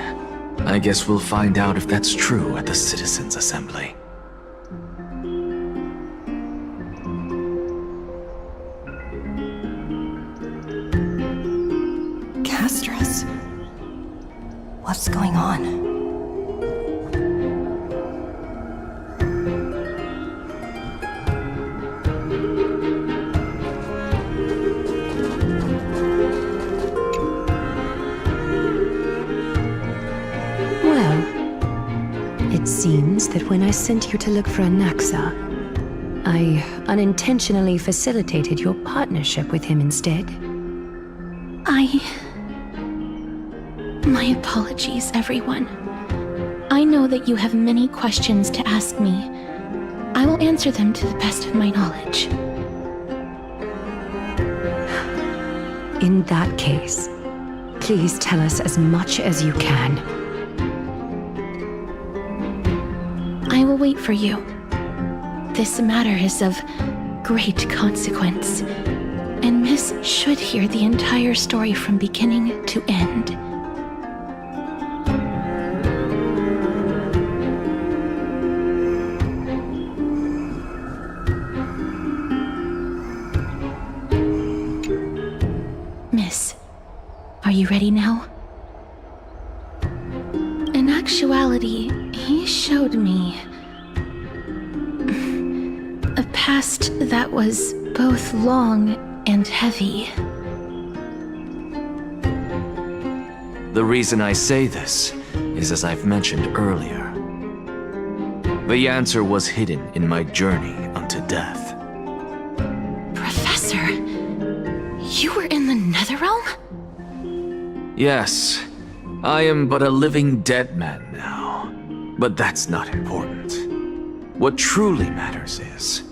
I guess we'll find out if that's true at the Citizens' Assembly. Castorus? What's going on? It seems that when I sent you to look for Anaxa, I unintentionally facilitated your partnership with him instead. My apologies, everyone. I know that you have many questions to ask me. I will answer them to the best of my knowledge. In that case, please tell us as much as you can. I will wait for you. This matter is of great consequence, and Miss should hear the entire story from beginning to end. Miss, are you ready now? In actuality, he showed me a past that was both long and heavy. The reason I say this is as I've mentioned earlier. The answer was hidden in my journey unto death. Professor, you were in the Netherrealm? Yes, I am but a living dead man now. But that's not important. What truly matters is,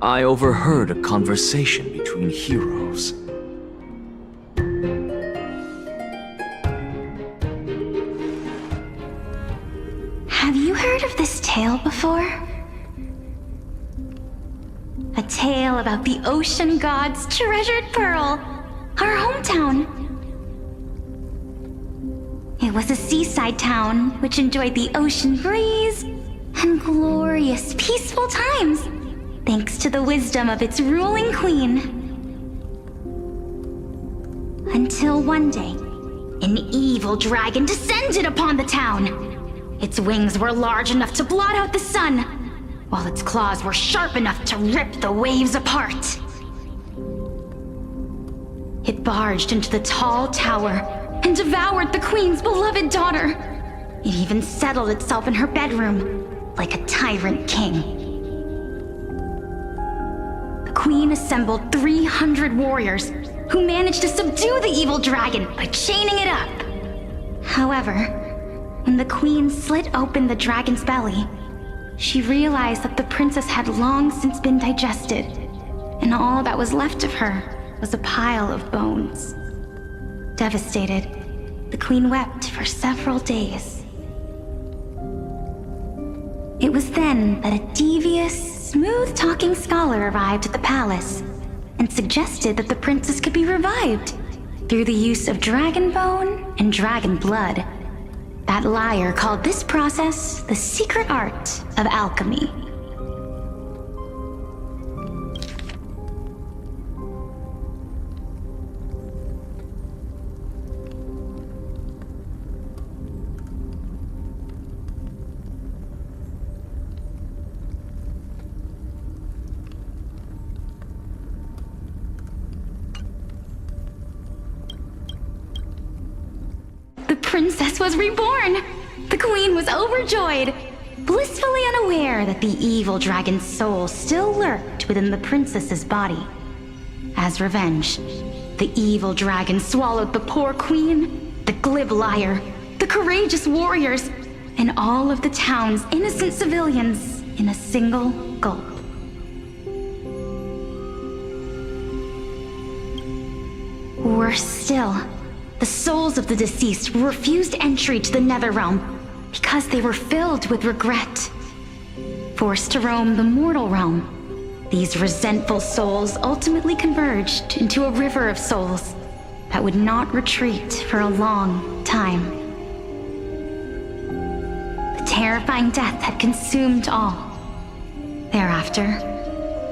I overheard a conversation between heroes. Have you heard of this tale before? A tale about the ocean god's treasured pearl, our hometown. It was a seaside town which enjoyed the ocean breeze and glorious, peaceful times, thanks to the wisdom of its ruling queen. Until one day, an evil dragon descended upon the town. Its wings were large enough to blot out the sun, while its claws were sharp enough to rip the waves apart. It barged into the tall tower and devoured the queen's beloved daughter. It even settled itself in her bedroom, like a tyrant king. The queen assembled 300 warriors who managed to subdue the evil dragon by chaining it up. However, when the queen slit open the dragon's belly, she realized that the princess had long since been digested, and all that was left of her was a pile of bones. Devastated, the queen wept for several days. It was then that a devious, smooth-talking scholar arrived at the palace and suggested that the princess could be revived through the use of dragon bone and dragon blood. That liar called this process the secret art of alchemy. The princess was reborn! The queen was overjoyed, blissfully unaware that the evil dragon's soul still lurked within the princess's body. As revenge, the evil dragon swallowed the poor queen, the glib liar, the courageous warriors, and all of the town's innocent civilians in a single gulp. Worse still, the souls of the deceased refused entry to the Netherrealm because they were filled with regret. Forced to roam the mortal realm, these resentful souls ultimately converged into a river of souls that would not retreat for a long time. The terrifying death had consumed all. Thereafter,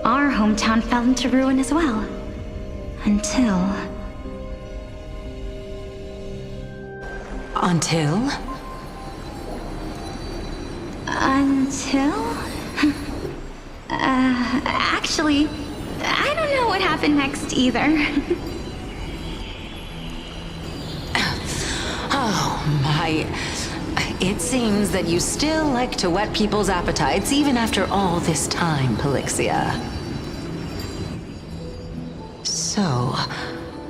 our hometown fell into ruin as well. Until... Actually, I don't know what happened next either. Oh, my. It seems that you still like to whet people's appetites even after all this time, Pelixia. So,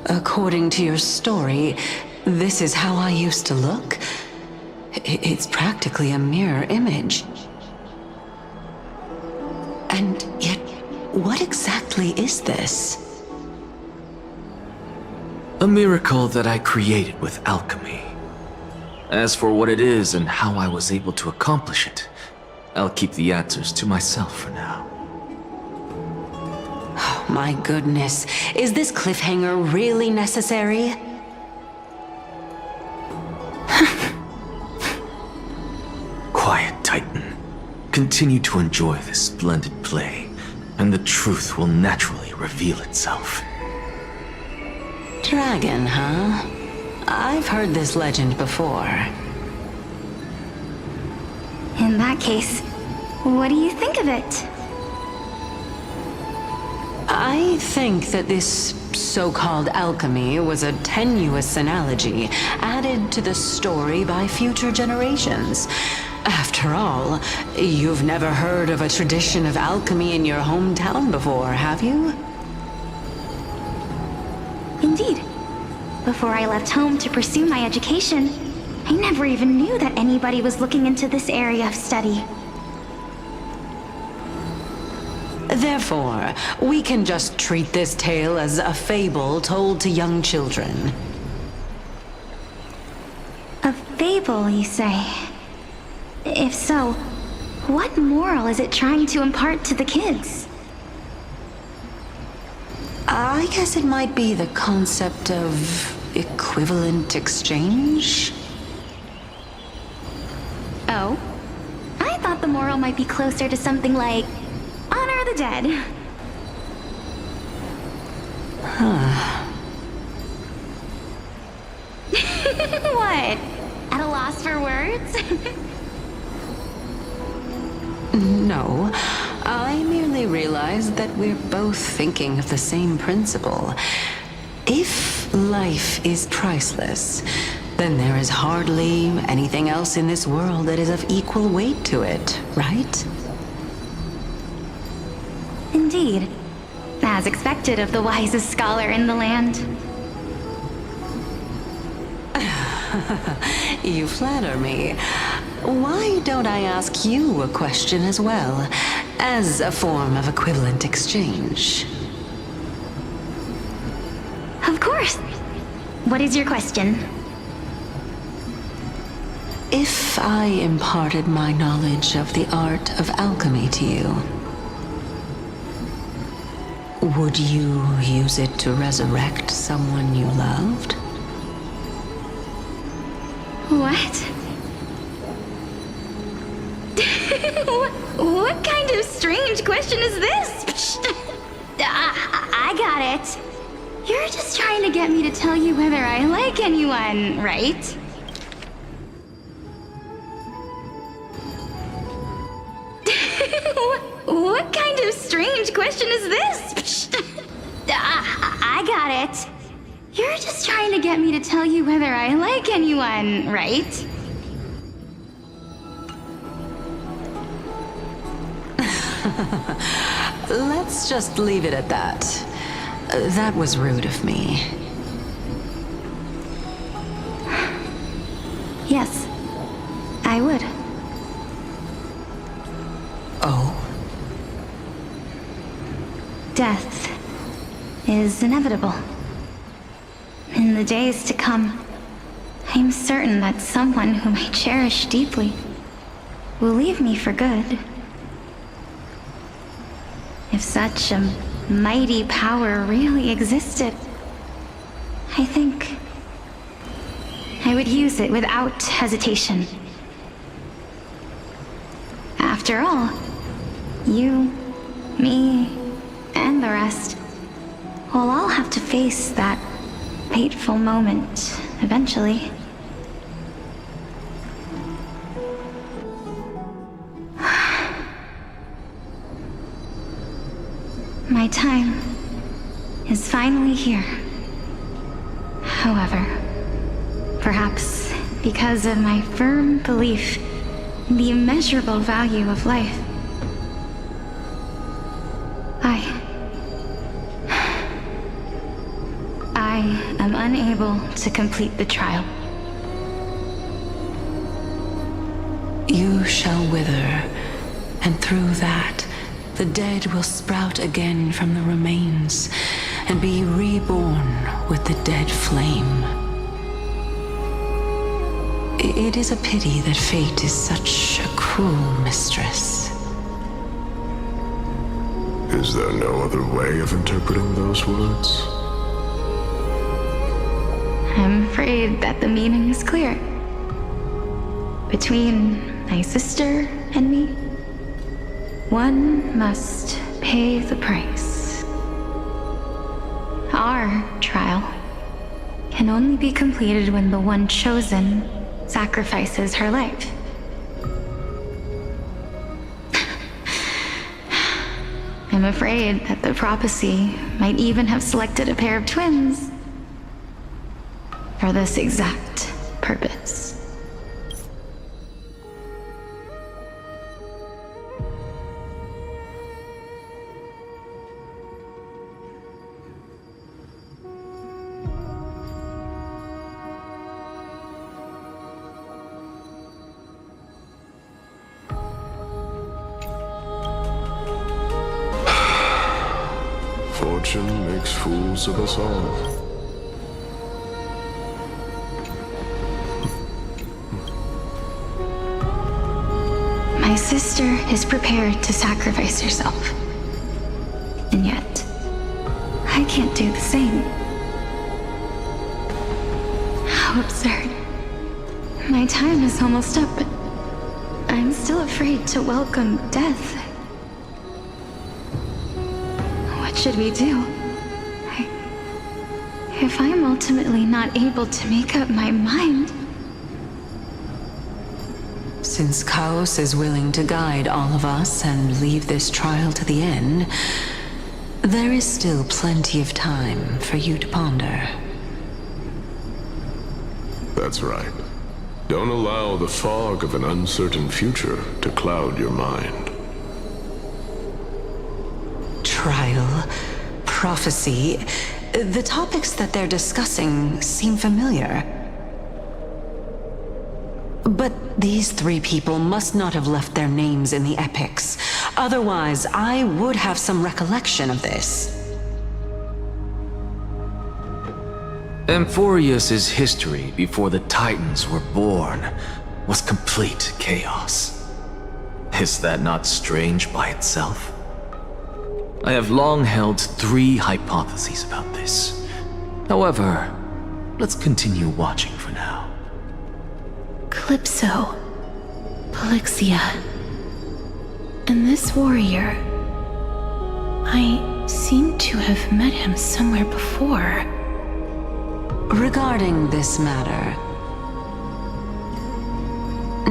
according to your story, this is how I used to look? It's practically a mirror image. And yet, what exactly is this? A miracle that I created with alchemy. As for what it is and how I was able to accomplish it, I'll keep the answers to myself for now. My goodness, is this cliffhanger really necessary? Quiet, Titan. Continue to enjoy this splendid play, and the truth will naturally reveal itself. Dragon, huh? I've heard this legend before. In that case, what do you think of it? I think that this so-called alchemy was a tenuous analogy added to the story by future generations. After all, you've never heard of a tradition of alchemy in your hometown before, have you? Indeed. Before I left home to pursue my education, I never even knew that anybody was looking into this area of study. Therefore, we can just treat this tale as a fable told to young children. A fable, you say? If so, what moral is it trying to impart to the kids? I guess it might be the concept of equivalent exchange? Oh? I thought the moral might be closer to something like honor the dead. Huh. What? At a loss for words? No, I merely realized that we're both thinking of the same principle. If life is priceless, then there is hardly anything else in this world that is of equal weight to it, right? Indeed. As expected of the wisest scholar in the land. You flatter me. Why don't I ask you a question as well, as a form of equivalent exchange? Of course. What is your question? If I imparted my knowledge of the art of alchemy to you, would you use it to resurrect someone you loved? What? What kind of strange question is this? I got it. You're just trying to get me to tell you whether I like anyone, right? What kind of strange question is this? I got it. You're just trying to get me to tell you whether I like anyone, right? Let's just leave it at that. That was rude of me. Yes, I would. Oh? Death is inevitable. In the days to come, I'm certain that someone whom I cherish deeply will leave me for good. If such a mighty power really existed, I think I would use it without hesitation. After all, you, me, and the rest will all have to face that fateful moment eventually. My time is finally here. However, perhaps because of my firm belief in the immeasurable value of life, I am unable to complete the trial. You shall wither, and through that, the dead will sprout again from the remains and be reborn with the dead flame. It is a pity that fate is such a cruel mistress. Is there no other way of interpreting those words? I'm afraid that the meaning is clear. Between my sister and me, one must pay the price. Our trial can only be completed when the one chosen sacrifices her life. I'm afraid that the prophecy might even have selected a pair of twins for this exact purpose. Fortune makes fools of us all. My sister is prepared to sacrifice herself. And yet, I can't do the same. How absurd. My time is almost up, but I'm still afraid to welcome death. What should we do? If I'm ultimately not able to make up my mind... Since Chaos is willing to guide all of us and leave this trial to the end, there is still plenty of time for you to ponder. That's right. Don't allow the fog of an uncertain future to cloud your mind. Trial, prophecy, the topics that they're discussing seem familiar. But these three people must not have left their names in the epics. Otherwise, I would have some recollection of this. Amphorius' history before the Titans were born was complete chaos. Is that not strange by itself? I have long held 3 hypotheses about this. However, let's continue watching for now. Calypso, Polixia, and this warrior. I seem to have met him somewhere before. Regarding this matter,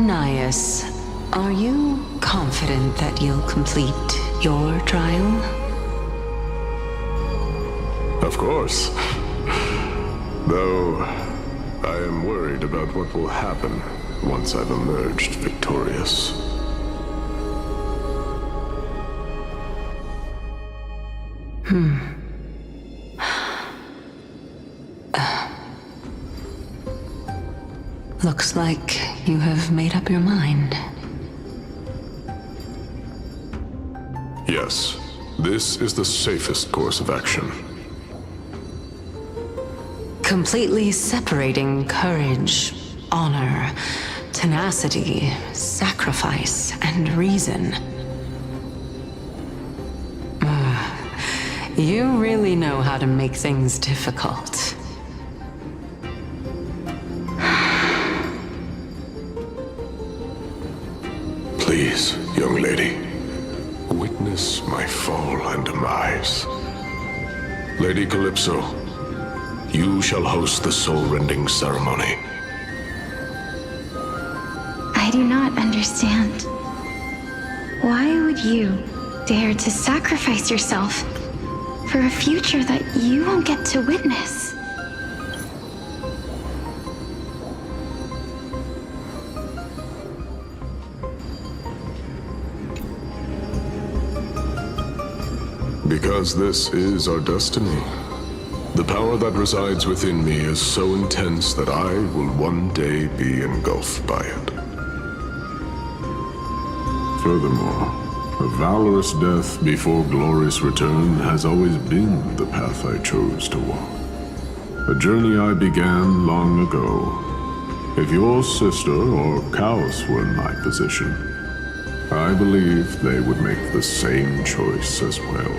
Nias, are you confident that you'll complete your trial? Of course. Though, I am worried about what will happen once I've emerged victorious. Looks like you have made up your mind. Yes, this is the safest course of action. Completely separating courage, honor, tenacity, sacrifice, and reason. You really know how to make things difficult. Please, young lady, witness my fall and demise. Lady Calypso, you shall host the soul-rending ceremony. I do not understand. Why would you dare to sacrifice yourself for a future that you won't get to witness? Because this is our destiny. The power that resides within me is so intense that I will one day be engulfed by it. Furthermore, a valorous death before glorious return has always been the path I chose to walk. A journey I began long ago. If your sister or Chaos were in my position, I believe they would make the same choice as well.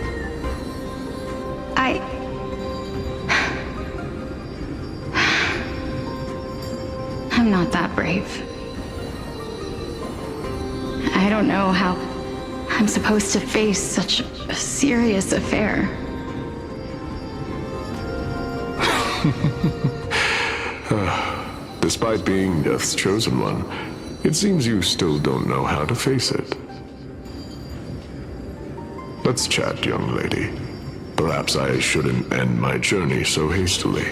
I'm not that brave. I don't know how I'm supposed to face such a serious affair. Despite being Death's chosen one, it seems you still don't know how to face it. Let's chat, young lady. Perhaps I shouldn't end my journey so hastily.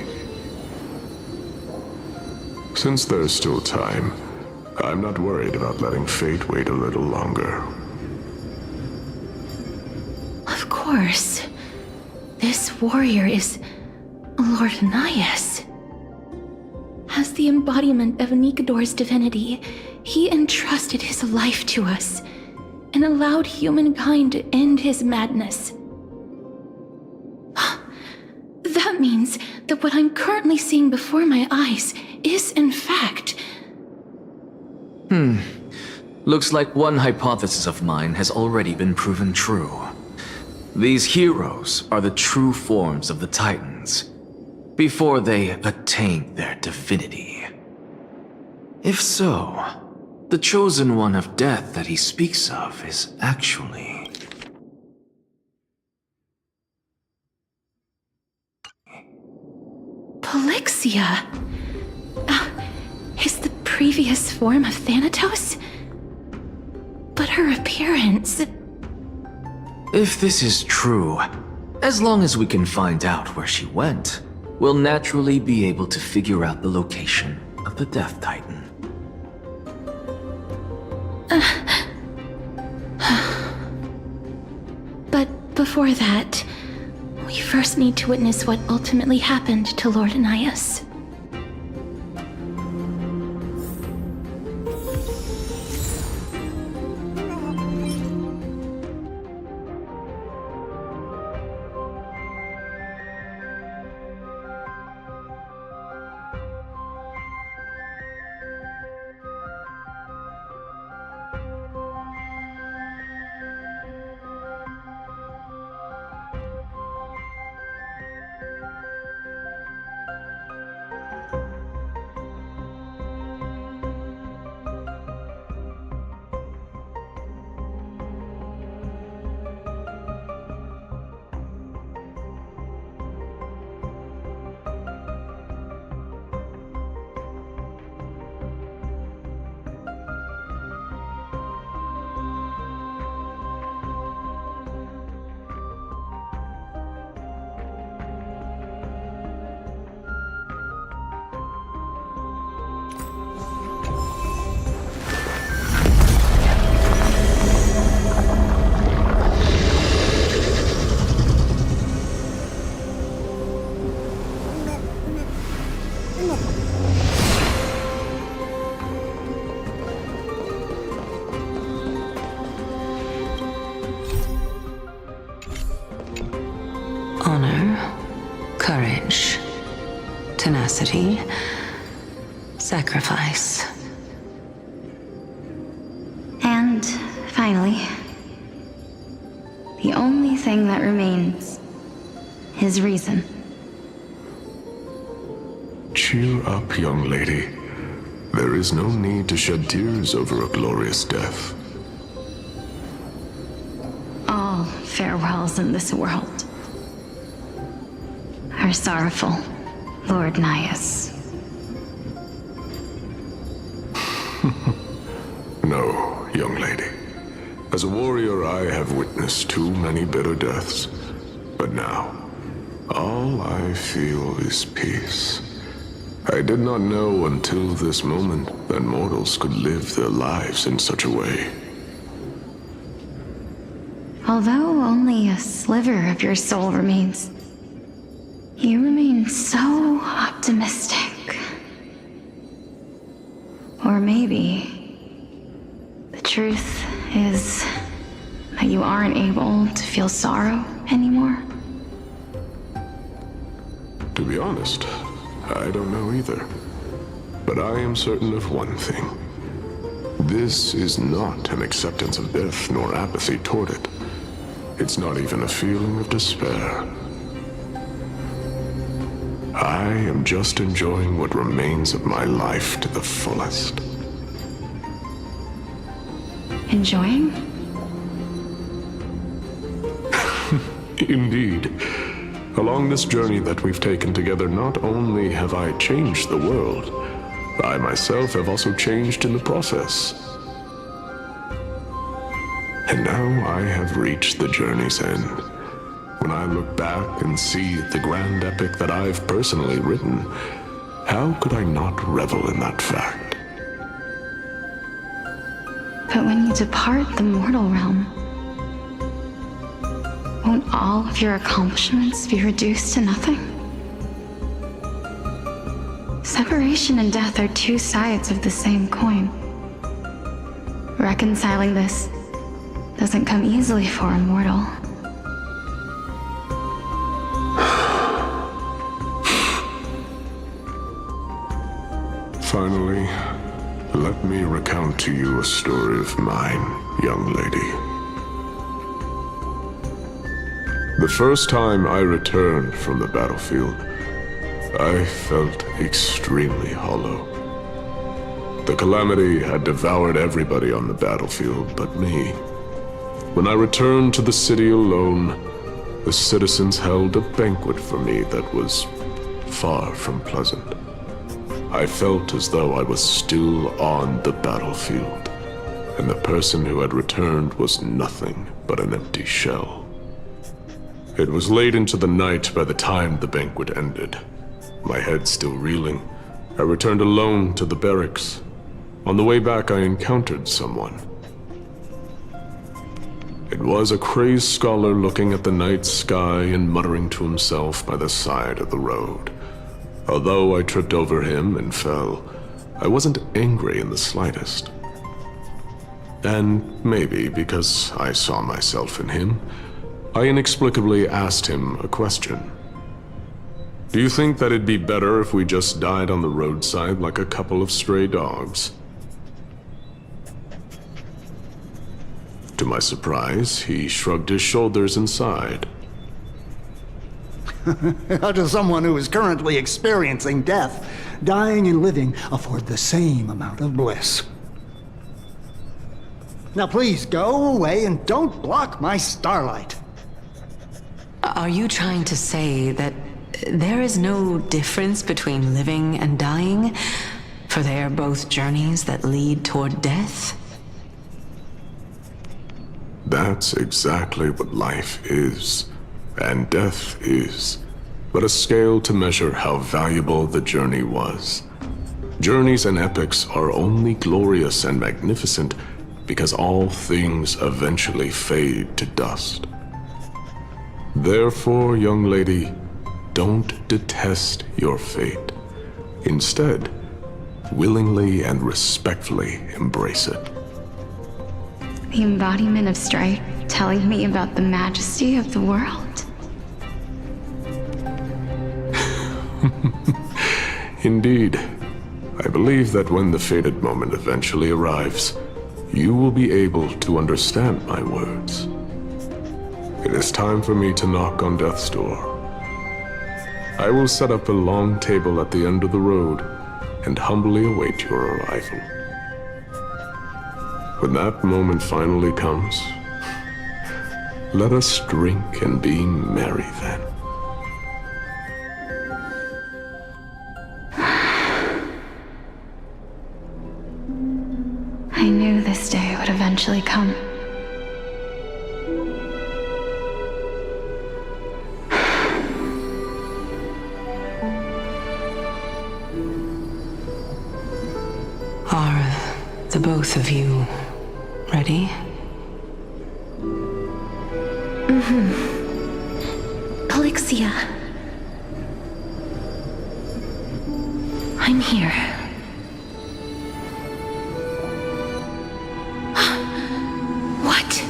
Since there's still time, I'm not worried about letting fate wait a little longer. Of course. This warrior is Lord Anias. As the embodiment of Nikador's divinity, he entrusted his life to us and allowed humankind to end his madness. That means that what I'm currently seeing before my eyes is, in fact... Looks like one hypothesis of mine has already been proven true. These heroes are the true forms of the Titans, before they attained their divinity. If so, the chosen one of death that he speaks of is actually... Polixia! Is the previous form of Thanatos? But her appearance... If this is true, as long as we can find out where she went, we'll naturally be able to figure out the location of the Death Titan. But before that, we first need to witness what ultimately happened to Lord Anias. Honor, courage, tenacity, sacrifice. And finally, the only thing that remains is reason. Cheer up, young lady. There is no need to shed tears over a glorious death. All farewells in this world are sorrowful, Lord Nias. No, young lady. As a warrior, I have witnessed too many bitter deaths. But now, all I feel is peace. I did not know until this moment that mortals could live their lives in such a way. Although only a sliver of your soul remains, you remain so optimistic. Or maybe the truth is that you aren't able to feel sorrow anymore. To be honest, I don't know either. But I am certain of one thing. This is not an acceptance of death nor apathy toward it. It's not even a feeling of despair. I am just enjoying what remains of my life to the fullest. Enjoying? Indeed. Along this journey that we've taken together, not only have I changed the world, I myself have also changed in the process. And now I have reached the journey's end. When I look back and see the grand epic that I've personally written, how could I not revel in that fact? But when you depart the mortal realm, won't all of your accomplishments be reduced to nothing? Separation and death are two sides of the same coin. Reconciling this doesn't come easily for a mortal. Finally, let me recount to you a story of mine, young lady. The first time I returned from the battlefield, I felt extremely hollow. The calamity had devoured everybody on the battlefield but me. When I returned to the city alone, the citizens held a banquet for me that was far from pleasant. I felt as though I was still on the battlefield, and the person who had returned was nothing but an empty shell. It was late into the night by the time the banquet ended. My head still reeling, I returned alone to the barracks. On the way back, I encountered someone. It was a crazed scholar looking at the night sky and muttering to himself by the side of the road. Although I tripped over him and fell, I wasn't angry in the slightest. And maybe because I saw myself in him, I inexplicably asked him a question. Do you think that it'd be better if we just died on the roadside like a couple of stray dogs? To my surprise, he shrugged his shoulders and sighed. How does someone who is currently experiencing death, dying and living, afford the same amount of bliss? Now please go away and don't block my starlight. Are you trying to say that there is no difference between living and dying? For they are both journeys that lead toward death? That's exactly what life is, and death is, but a scale to measure how valuable the journey was. Journeys and epics are only glorious and magnificent because all things eventually fade to dust. Therefore, young lady, don't detest your fate. Instead, willingly and respectfully embrace it. The embodiment of strife telling me about the majesty of the world. Indeed. I believe that when the fated moment eventually arrives, you will be able to understand my words. It is time for me to knock on death's door. I will set up a long table at the end of the road and humbly await your arrival. When that moment finally comes, let us drink and be merry then. I knew this day would eventually come. Are the both of you ready? Calixia. I'm here. What?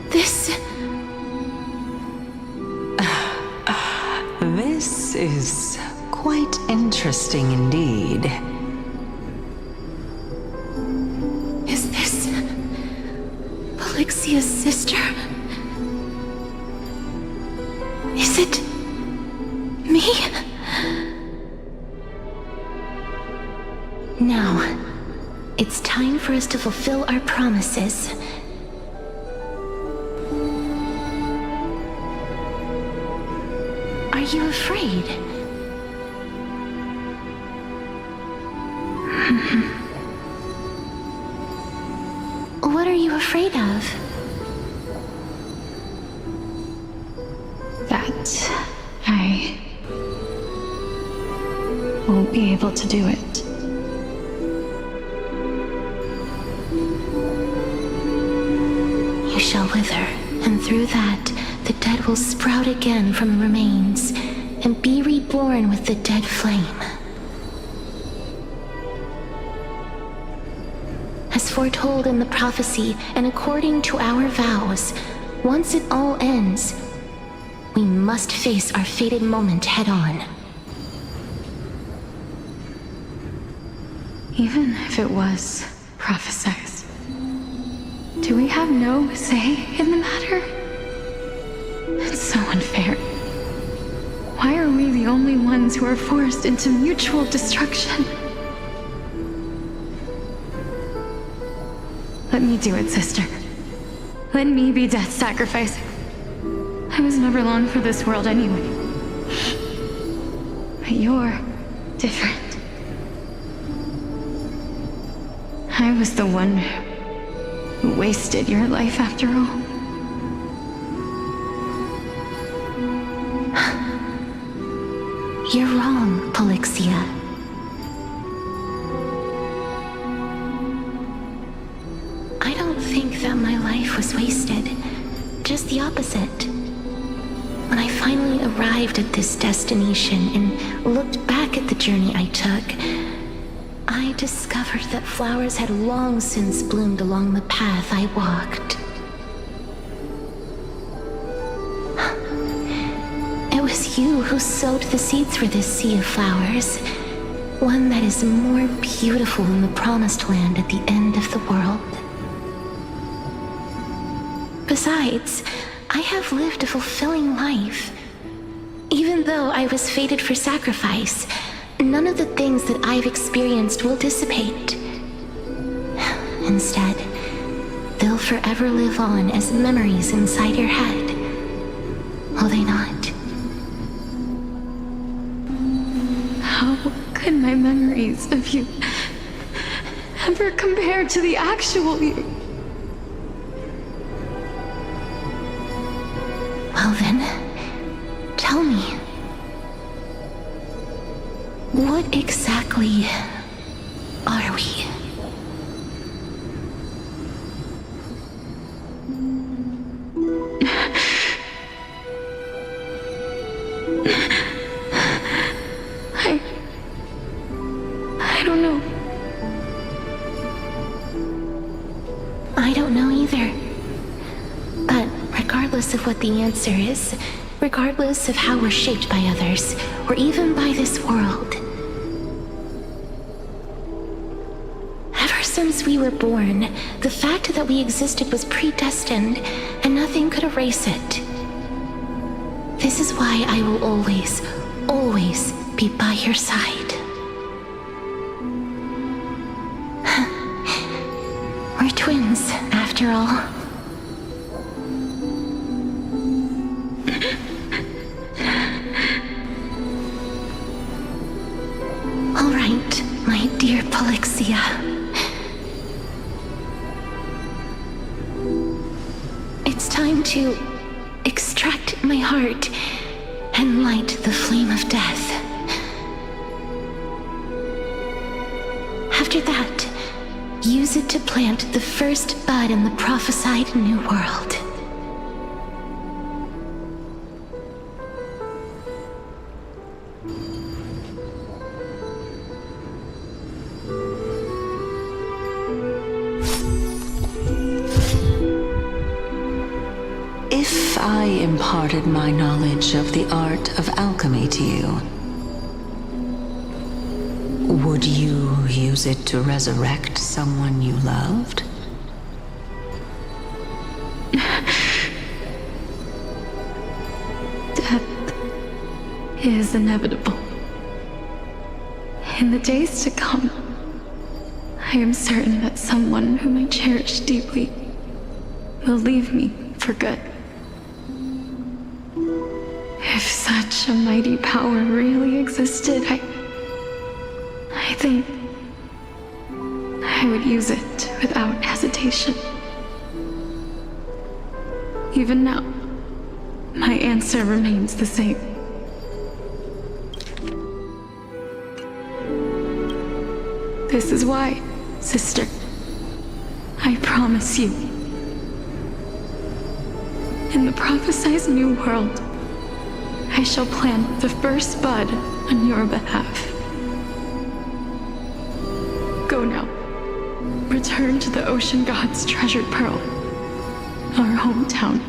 This... This is quite interesting indeed. Polyxia's sister? Is it me? Now, it's time for us to fulfill our promises. Are you afraid? What are you afraid of? That I won't be able to do it. You shall wither, and through that, the dead will sprout again from remains, and be reborn with the dead flame. As foretold in the prophecy, and according to our vows, once it all ends, we must face our fated moment head-on. Even if it was prophesied, do we have no say in the matter? It's so unfair. Why are we the only ones who are forced into mutual destruction? Let me do it, sister. Let me be death sacrifice. I was never long for this world anyway. But you're different. I was the one who wasted your life after all. You're wrong, Polyxia. I don't think that my life was wasted. Just the opposite. When I finally arrived at this destination and looked back at the journey I took, I discovered that flowers had long since bloomed along the path I walked. It was you who sowed the seeds for this sea of flowers, one that is more beautiful than the promised land at the end of the world. Besides, I have lived a fulfilling life. Even though I was fated for sacrifice, none of the things that I've experienced will dissipate. Instead, they'll forever live on as memories inside your head. Will they not? How could my memories of you ever compare to the actual you? Well then, tell me. What exactly are we? I don't know. I don't know either. But regardless of what the answer is, regardless of how we're shaped by others, or even by this world, ever since we were born, the fact that we existed was predestined, and nothing could erase it. This is why I will always, always be by your side. We're twins, after all. All right, my dear Polyxia. It's time to extract my heart and light the flame of death. After that, use it to plant the first bud in the prophesied new world. If I imparted my knowledge of the art of alchemy to you, would you use it to resurrect someone you loved? is inevitable. In the days to come, I am certain that someone whom I cherish deeply will leave me for good. If such a mighty power really existed, I think I would use it without hesitation. Even now, my answer remains the same. This is why, sister, I promise you, in the prophesized new world, I shall plant the first bud on your behalf. Go now. Return to the ocean god's treasured pearl, our hometown.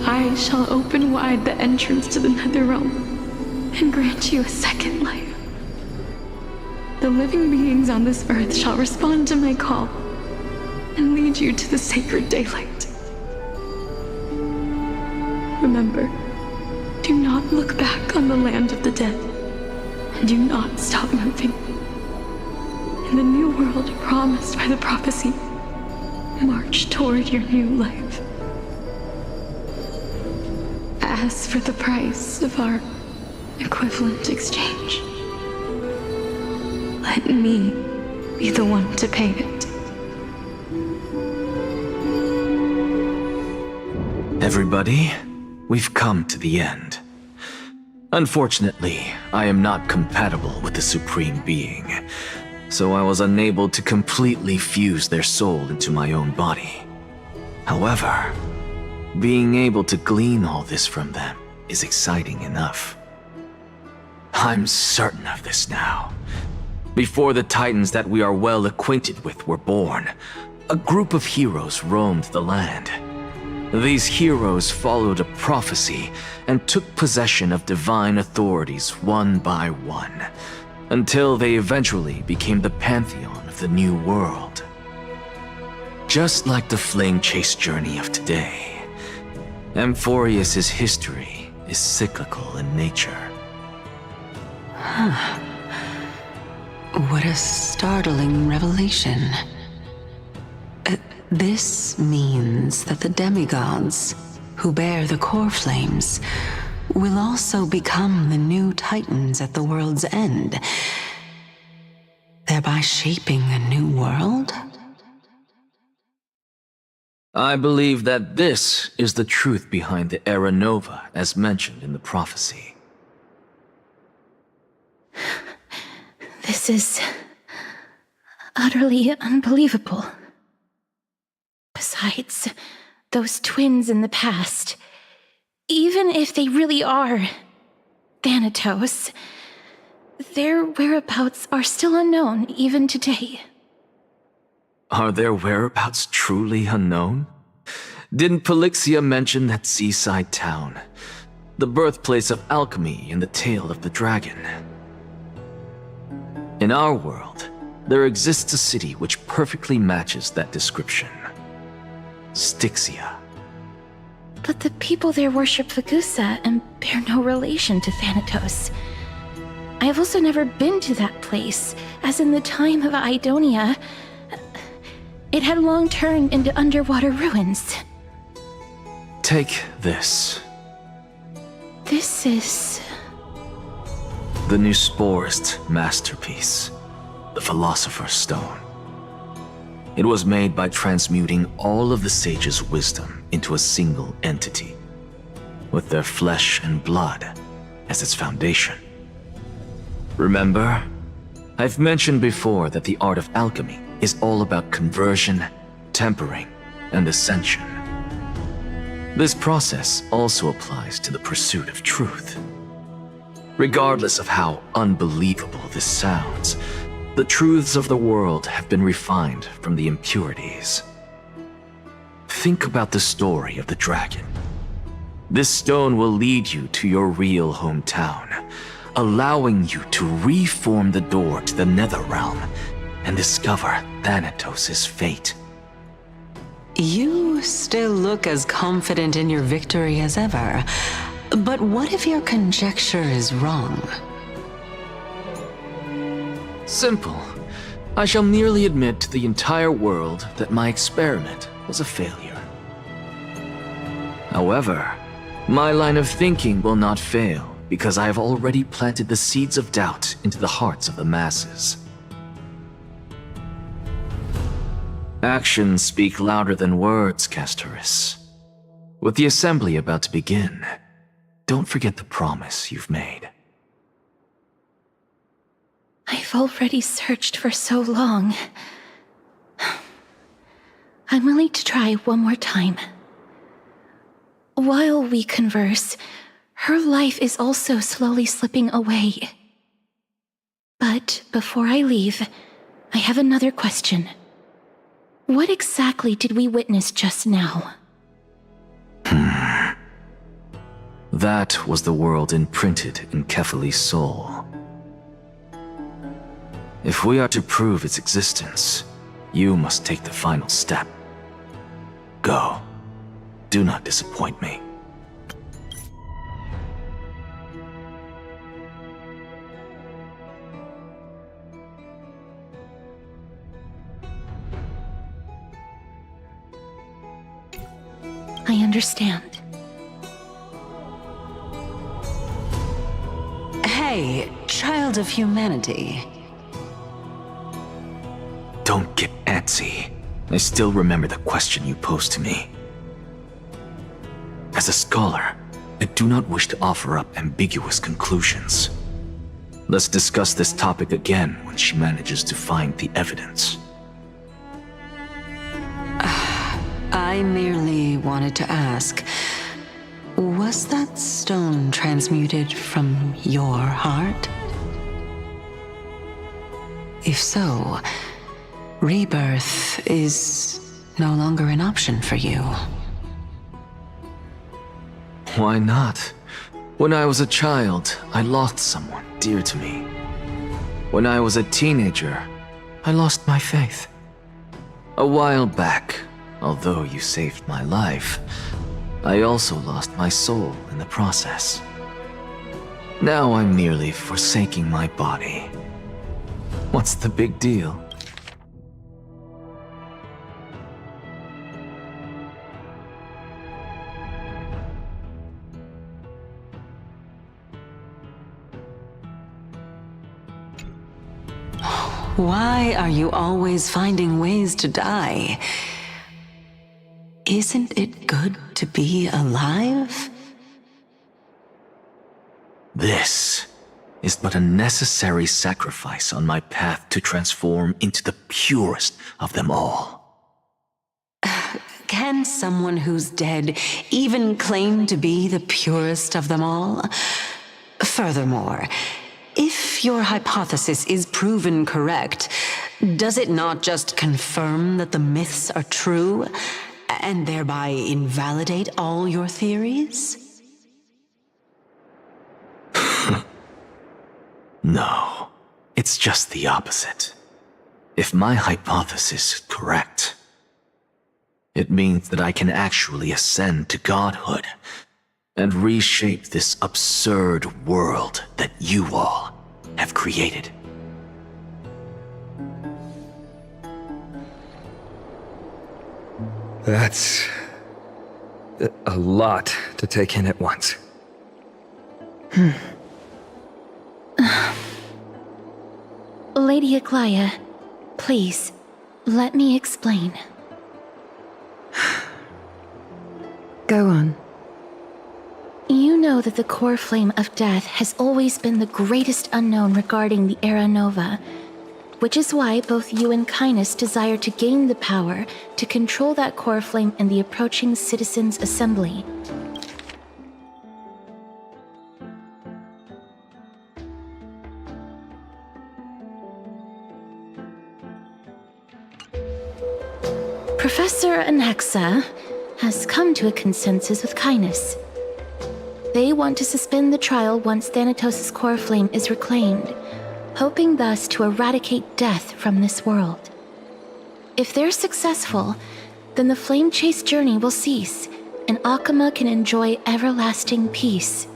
I shall open wide the entrance to the Netherrealm and grant you a second life. The living beings on this earth shall respond to my call and lead you to the sacred daylight. Remember, do not look back on the land of the dead, and do not stop moving. In the new world promised by the prophecy, march toward your new life. As for the price of our equivalent exchange, let me be the one to pay it. Everybody, we've come to the end. Unfortunately, I am not compatible with the Supreme Being, so I was unable to completely fuse their soul into my own body. However, being able to glean all this from them is exciting enough. I'm certain of this now. Before the Titans that we are well acquainted with were born, a group of heroes roamed the land. These heroes followed a prophecy and took possession of divine authorities one by one, until they eventually became the pantheon of the new world. Just like the flame chase journey of today, Amphorius's history is cyclical in nature. Huh. What a startling revelation. This means that the demigods, who bear the core flames, will also become the new Titans at the world's end, thereby shaping a new world? I believe that this is the truth behind the Era Nova as mentioned in the prophecy. This is utterly unbelievable. Besides, those twins in the past, even if they really are Thanatos, their whereabouts are still unknown even today. Are their whereabouts truly unknown? Didn't Polixia mention that seaside town, the birthplace of alchemy in the Tale of the Dragon? In our world, there exists a city which perfectly matches that description. Styxia. But the people there worship Fagusa and bear no relation to Thanatos. I have also never been to that place, as in the time of Idonia, it had long turned into underwater ruins. Take this. This is... the Newsporist masterpiece, the Philosopher's Stone. It was made by transmuting all of the sages' wisdom into a single entity, with their flesh and blood as its foundation. Remember, I've mentioned before that the art of alchemy is all about conversion, tempering, and ascension. This process also applies to the pursuit of truth. Regardless of how unbelievable this sounds, the truths of the world have been refined from the impurities. Think about the story of the dragon. This stone will lead you to your real hometown, allowing you to reform the door to the Netherrealm and discover Thanatos' fate. You still look as confident in your victory as ever. But what if your conjecture is wrong? Simple. I shall merely admit to the entire world that my experiment was a failure. However, my line of thinking will not fail because I have already planted the seeds of doubt into the hearts of the masses. Actions speak louder than words, Castoris. With the assembly about to begin, don't forget the promise you've made. I've already searched for so long. I'm willing to try one more time. While we converse, her life is also slowly slipping away. But before I leave, I have another question. What exactly did we witness just now? That was the world imprinted in Kefali's soul. If we are to prove its existence, you must take the final step. Go. Do not disappoint me. I understand. Hey, child of humanity. Don't get antsy. I still remember the question you posed to me. As a scholar, I do not wish to offer up ambiguous conclusions. Let's discuss this topic again when she manages to find the evidence. I merely wanted to ask, was that stone transmuted from your heart? If so, rebirth is no longer an option for you. Why not? When I was a child, I lost someone dear to me. When I was a teenager, I lost my faith. A while back, although you saved my life, I also lost my soul in the process. Now I'm merely forsaking my body. What's the big deal? Why are you always finding ways to die? Isn't it good to be alive? This is but a necessary sacrifice on my path to transform into the purest of them all. Can someone who's dead even claim to be the purest of them all? Furthermore, if your hypothesis is proven correct, does it not just confirm that the myths are true, and thereby invalidate all your theories? No, it's just the opposite. If my hypothesis is correct, it means that I can actually ascend to godhood and reshape this absurd world that you all have created. That's a lot to take in at once. Lady Aglaia, please, let me explain. Go on. You know that the core flame of death has always been the greatest unknown regarding the Era Nova, which is why both you and Cainus desire to gain the power to control that core flame in the approaching Citizens' Assembly. Professor Anaxa has come to a consensus with Cainus. They want to suspend the trial once Thanatos' core flame is reclaimed, hoping thus to eradicate death from this world. If they're successful, then the flame chase journey will cease, and Akama can enjoy everlasting peace.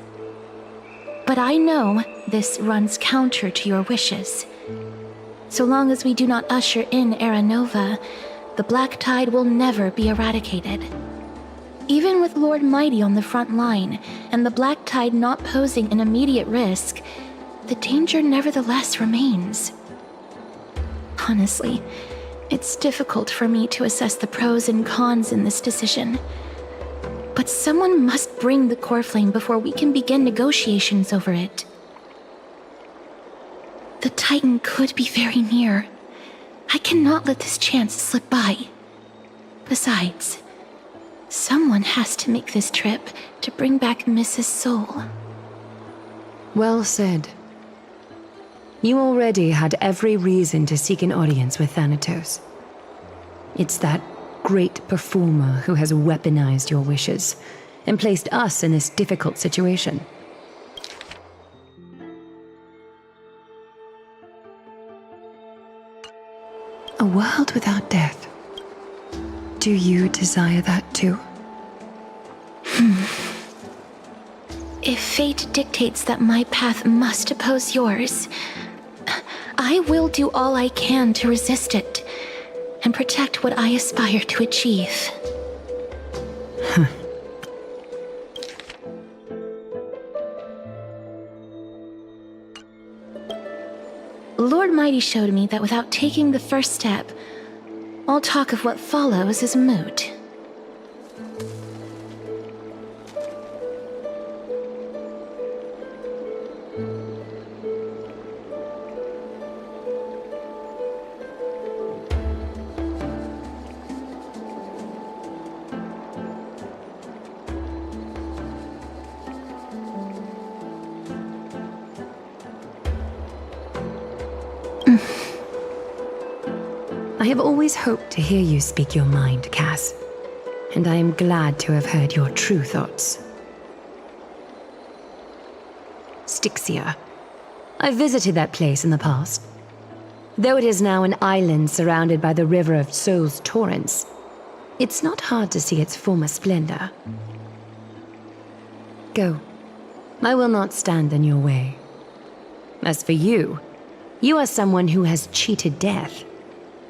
But I know this runs counter to your wishes. So long as we do not usher in Era Nova, the Black Tide will never be eradicated. Even with Lord Mighty on the front line, and the Black Tide not posing an immediate risk, the danger nevertheless remains. Honestly, it's difficult for me to assess the pros and cons in this decision. But someone must bring the core flame before we can begin negotiations over it. The Titan could be very near. I cannot let this chance slip by. Besides, someone has to make this trip to bring back Mrs. Soul. Well said. You already had every reason to seek an audience with Thanatos. It's that great performer who has weaponized your wishes and placed us in this difficult situation. A world without death. Do you desire that too? If fate dictates that my path must oppose yours, I will do all I can to resist it and protect what I aspire to achieve. Lord Mighty showed me that without taking the first step, all talk of what follows is moot. I have always hoped to hear you speak your mind, Cass, and I am glad to have heard your true thoughts. Styxia. I visited that place in the past. Though it is now an island surrounded by the river of Soul's torrents, it's not hard to see its former splendor. Go. I will not stand in your way. As for you, you are someone who has cheated death.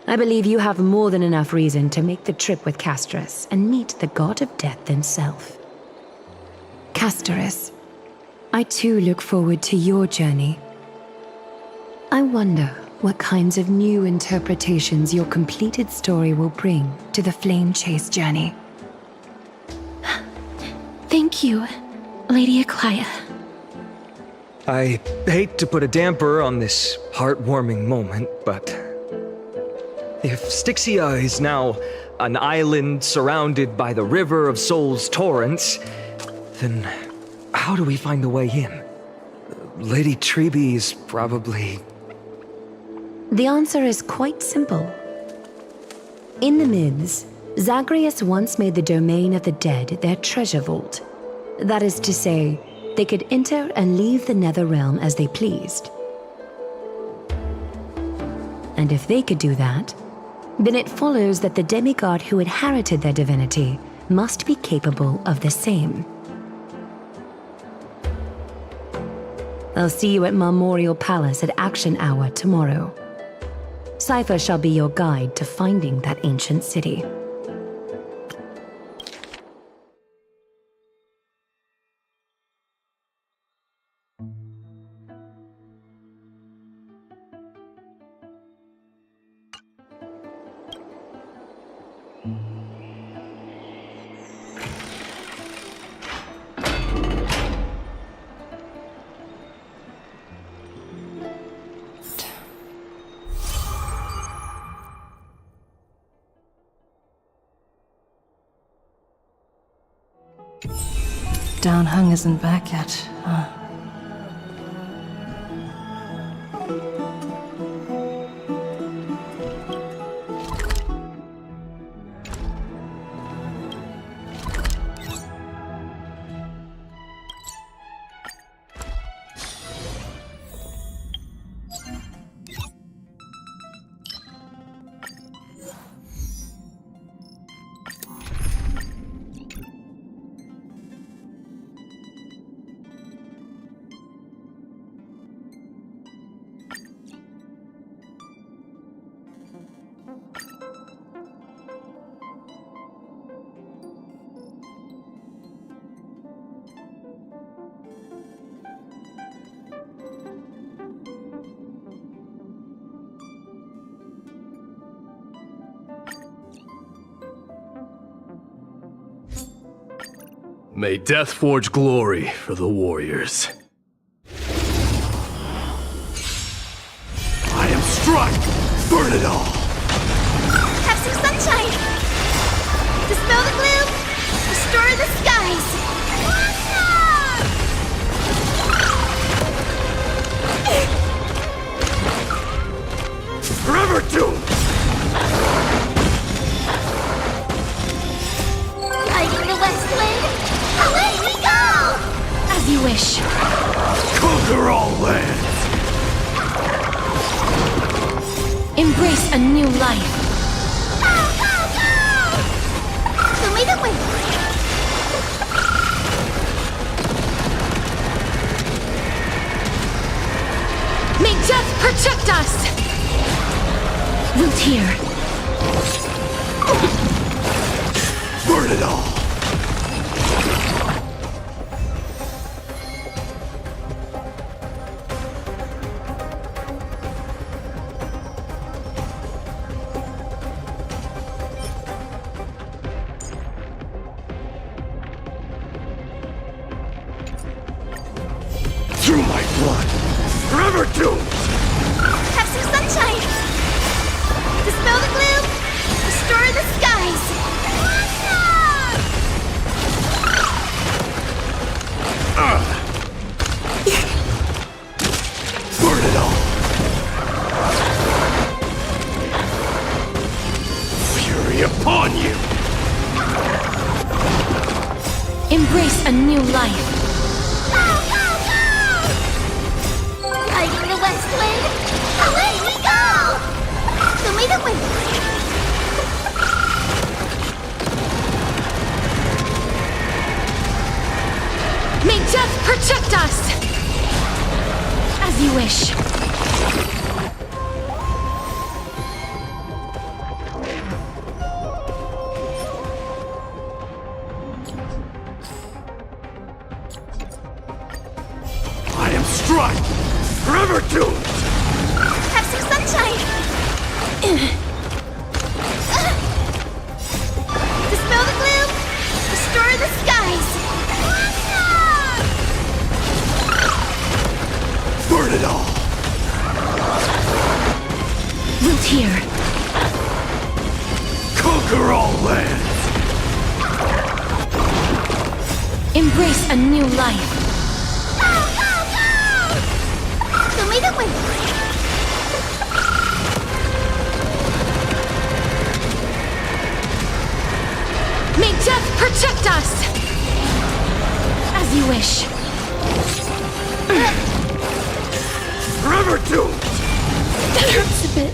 I believe you have more than enough reason to make the trip with Castorus and meet the god of death himself. Castorus, I too look forward to your journey. I wonder what kinds of new interpretations your completed story will bring to the Flame Chase journey. Thank you, Lady Aklaya. I hate to put a damper on this heartwarming moment, but if Styxia is now an island surrounded by the river of Soul's torrents, then how do we find a way in? Lady Trebe is probably... The answer is quite simple. In the myths, Zagreus once made the domain of the dead their treasure vault. That is to say, they could enter and leave the nether realm as they pleased. And if they could do that, then it follows that the demigod who inherited their divinity must be capable of the same. I'll see you at Marmorial Palace at Action Hour tomorrow. Cypher shall be your guide to finding that ancient city. Downhung isn't back yet, huh? May death forge glory for the warriors. I am Strike! Burn it all! Have some sunshine! Dispel the gloom! Restore the skies! Forever doomed! Lighting the west wind! Away we go! As you wish. Conquer all lands! Embrace a new life. Show me the way! May death protect us! Root here. Burn it all! Through my blood! Forever doomed! Have some sunshine! Dispel the gloom! Restore the skies! Burn it all! Fury upon you! Embrace a new life. Lighting the west wind! Away we go! Show me the way! May death protect us! As you wish. I am Strike! Forever doomed! Have some sunshine! Dispel the gloom! Restore the skies! Burn it all! Root here. Conquer all lands! Embrace a new life. Show me the way! May death protect us! As you wish. Forever doomed! That hurts a bit.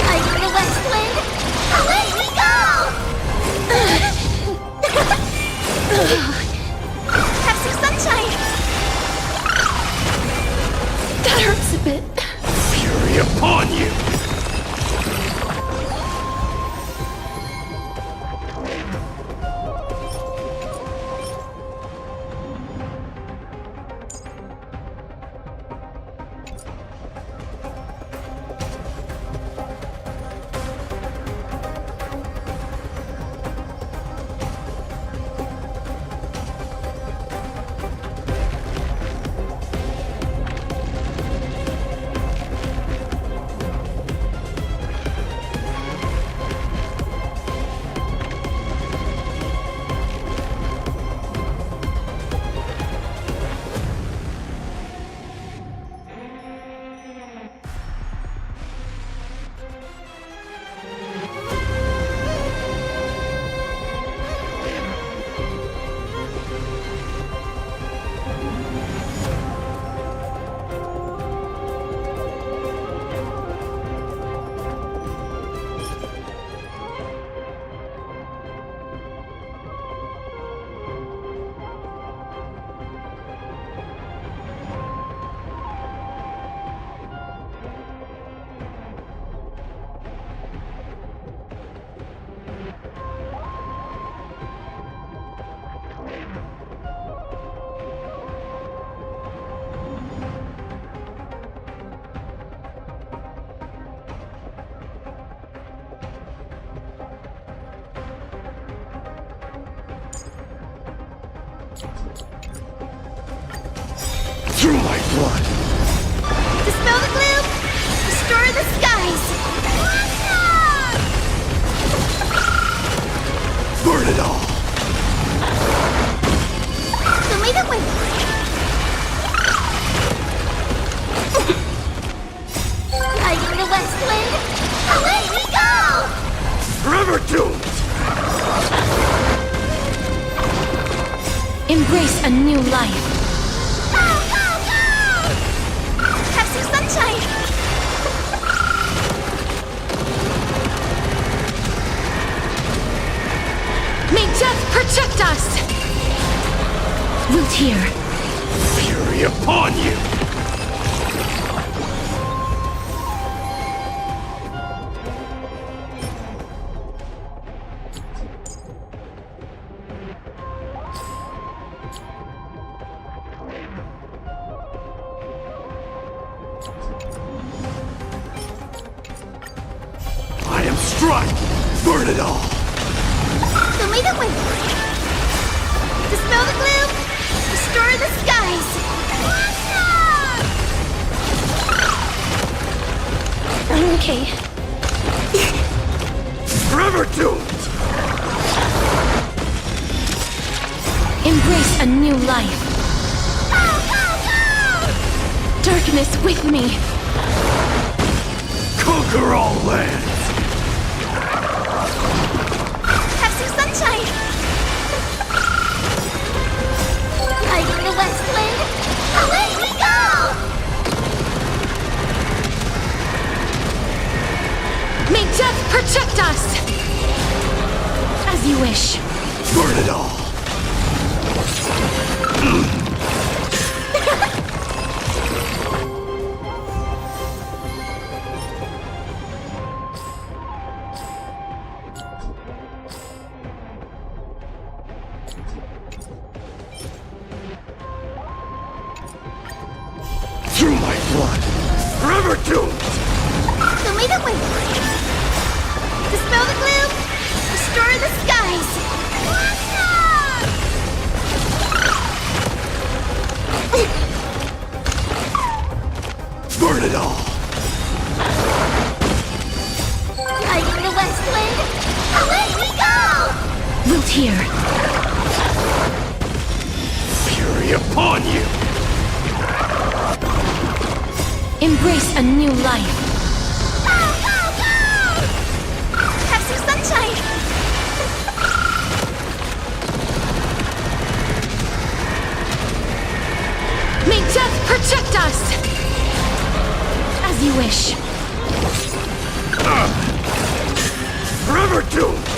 Lighting the west wind! Away we go! Have some sunshine! That hurts a bit. Fury upon you! Through my blood! Dispel the gloom! Restore the skies! Burn it all! Show me the way! Lighting the west wind! Away we go! Forever doomed! Embrace a new life. Go, go, go! Have some sunshine! May death protect us! Root here. Fury upon you! I am struck! Burn it all! Show me the way! Dispel the gloom! Restore the skies! I'm okay. Forever doomed! Embrace a new life. Darkness with me. Conquer all lands! Have some sunshine! Lighting the west wind! Away we go! May death protect us! As you wish. Burn it all! Through my blood! Forever doomed! Show me the way! Dispel the gloom! Restore the skies! Burn it all! Lighting the west wind! Away we go! Root here. Fury upon you! Embrace a new life. Go, go, go! Have some sunshine! May death protect us! As you wish. Forever doomed!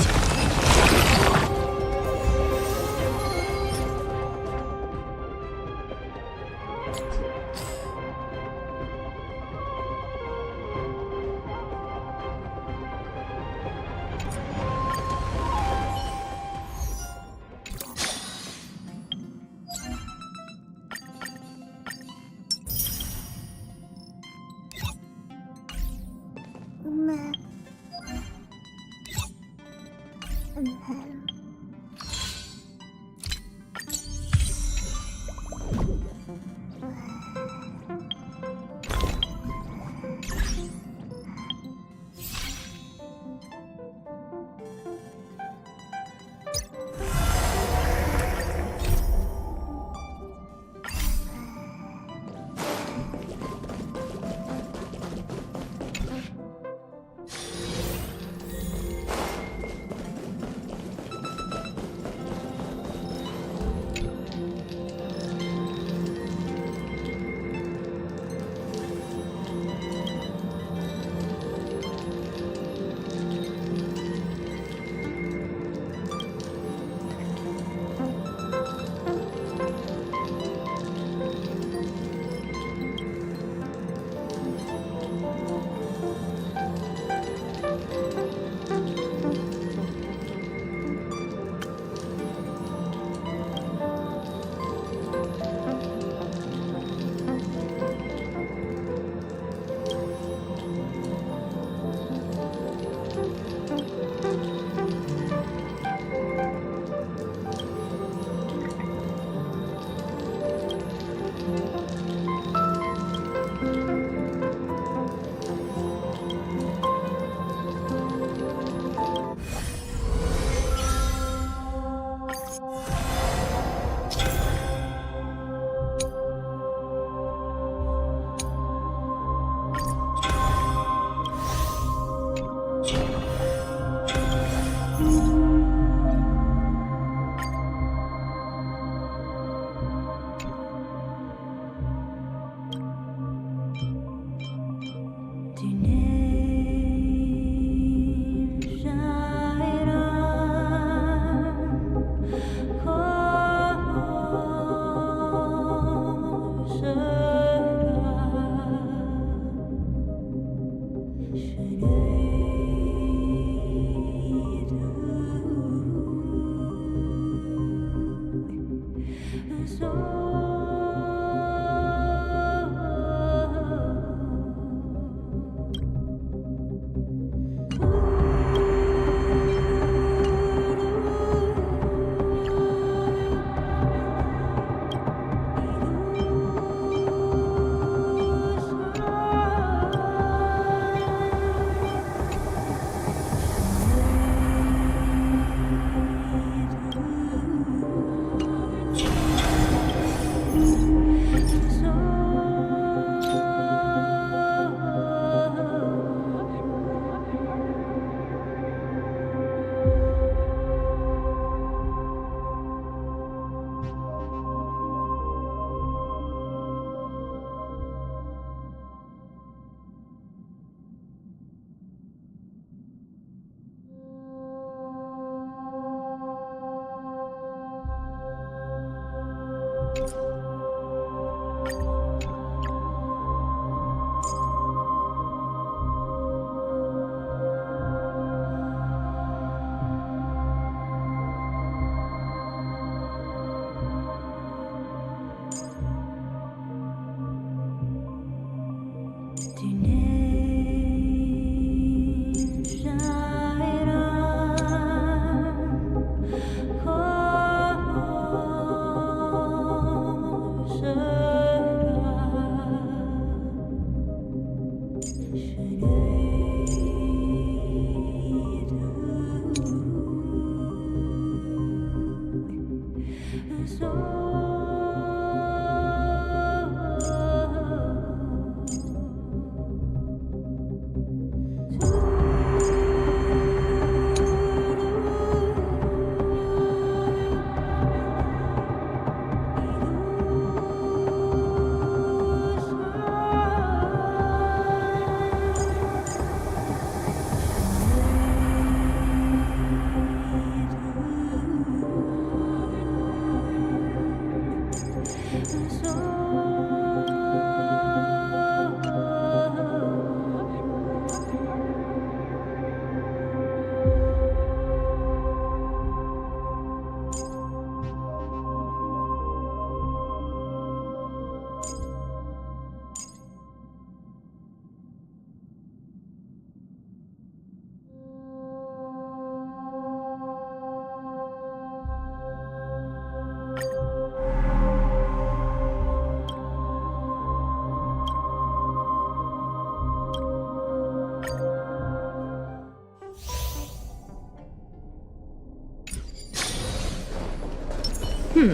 You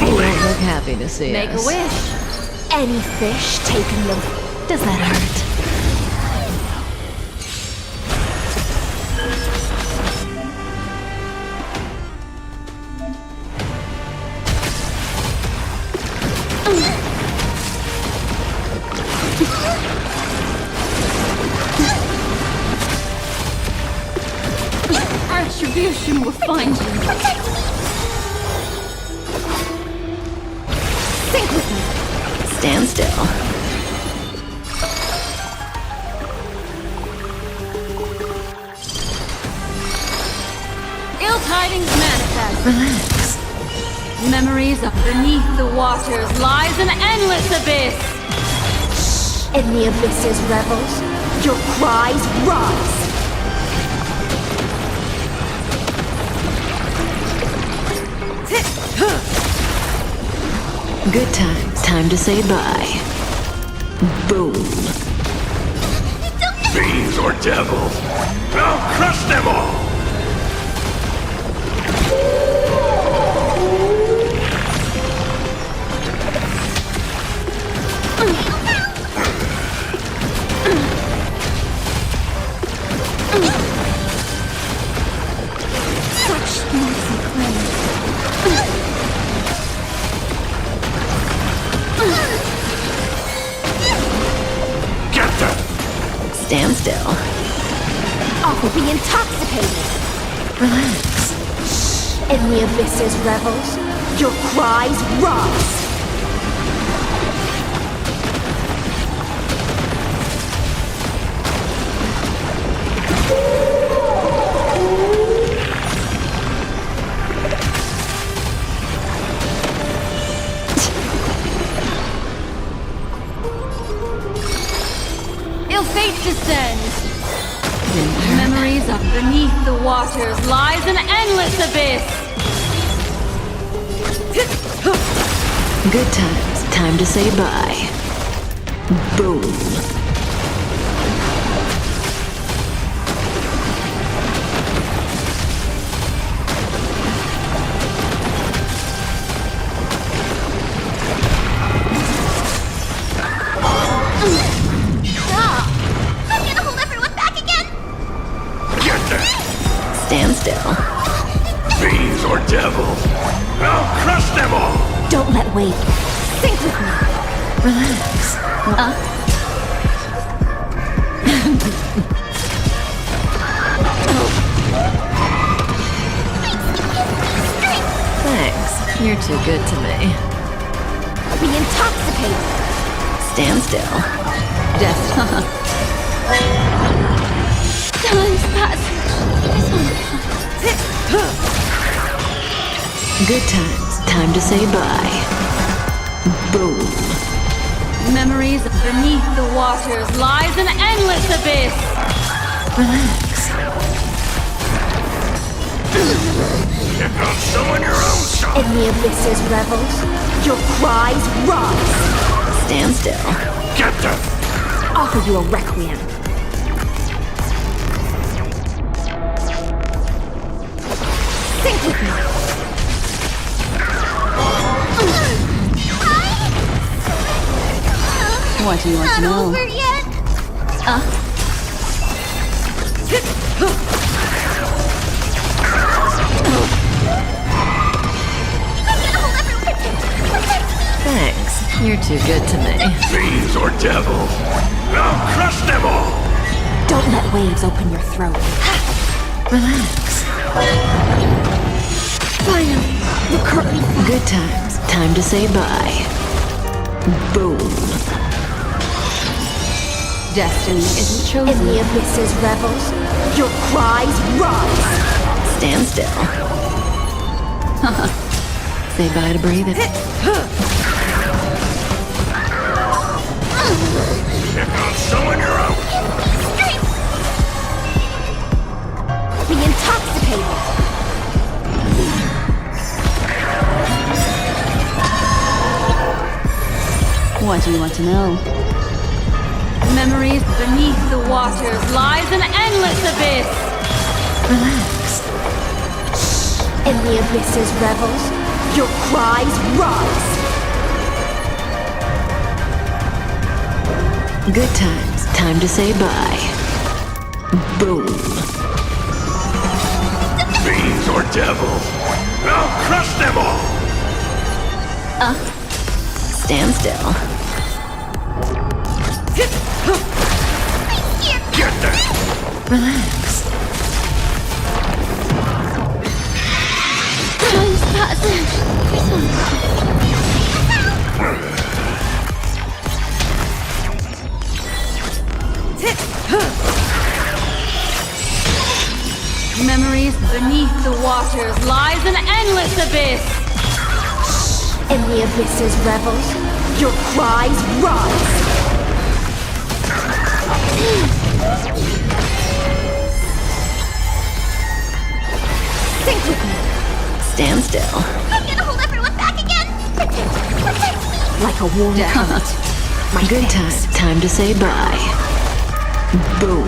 don't look happy to see Make us. a wish. Any fish taken them. Does that hurt? Attribution will find you. Sink with me. Stand still. Ill tidings manifest. Relax. Memories of beneath the waters lies an endless abyss. In the abyss's revels, your cries rise. Good times. Time to say bye. Boom. Fiends or devils, I'll crush them all! Such noisy claims. Get them! Stand still. I'll be intoxicated. Relax. In the abyss's revels, your cries rise. descend. Memories of beneath the waters lies an endless abyss. Good times. Time to say bye. Boom. I'm gonna hold everyone back again! Get them! Stand still. Fiends or devils! I'll crush them all! Don't let wait. Think with me. Relax. Thanks. You're too good to me. Be intoxicated. Stand still. Just time's passage. Good times. Time to say bye. Boom. Memories of beneath the waters lies an endless abyss. Relax. Here comes someone your own song! In the abyss's revels, your cries rise. Stand still. Get them! Offer you a requiem. Think with me. What do you want to know? Over yet? Thanks. You're too good to me. Fiends or devils! I'll crush them all! Don't let waves open your throat. Relax. Finally, the curtain. Good times. Time to say bye. Boom. Destiny isn't chosen. In the abyss's revels, your cries rise. Stand still. Say bye to breathing. Here comes someone your own! Be intoxicated. What do you want to know? Memories beneath the waters lies an endless abyss. Relax. In the abyss's revels, your cries rise. Good times. Time to say bye. Boom. Fiends or devils! I'll crush them all! Stand still. Get them! Relax. Time's passing. Memories beneath the waters lies an endless abyss. In the abyss's revels, your cries rise. Think with me. Stand still. I'm gonna hold everyone back again! Protect me! Like a warm comet. My Good thanks. time. Time to say bye. Boom.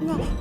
No.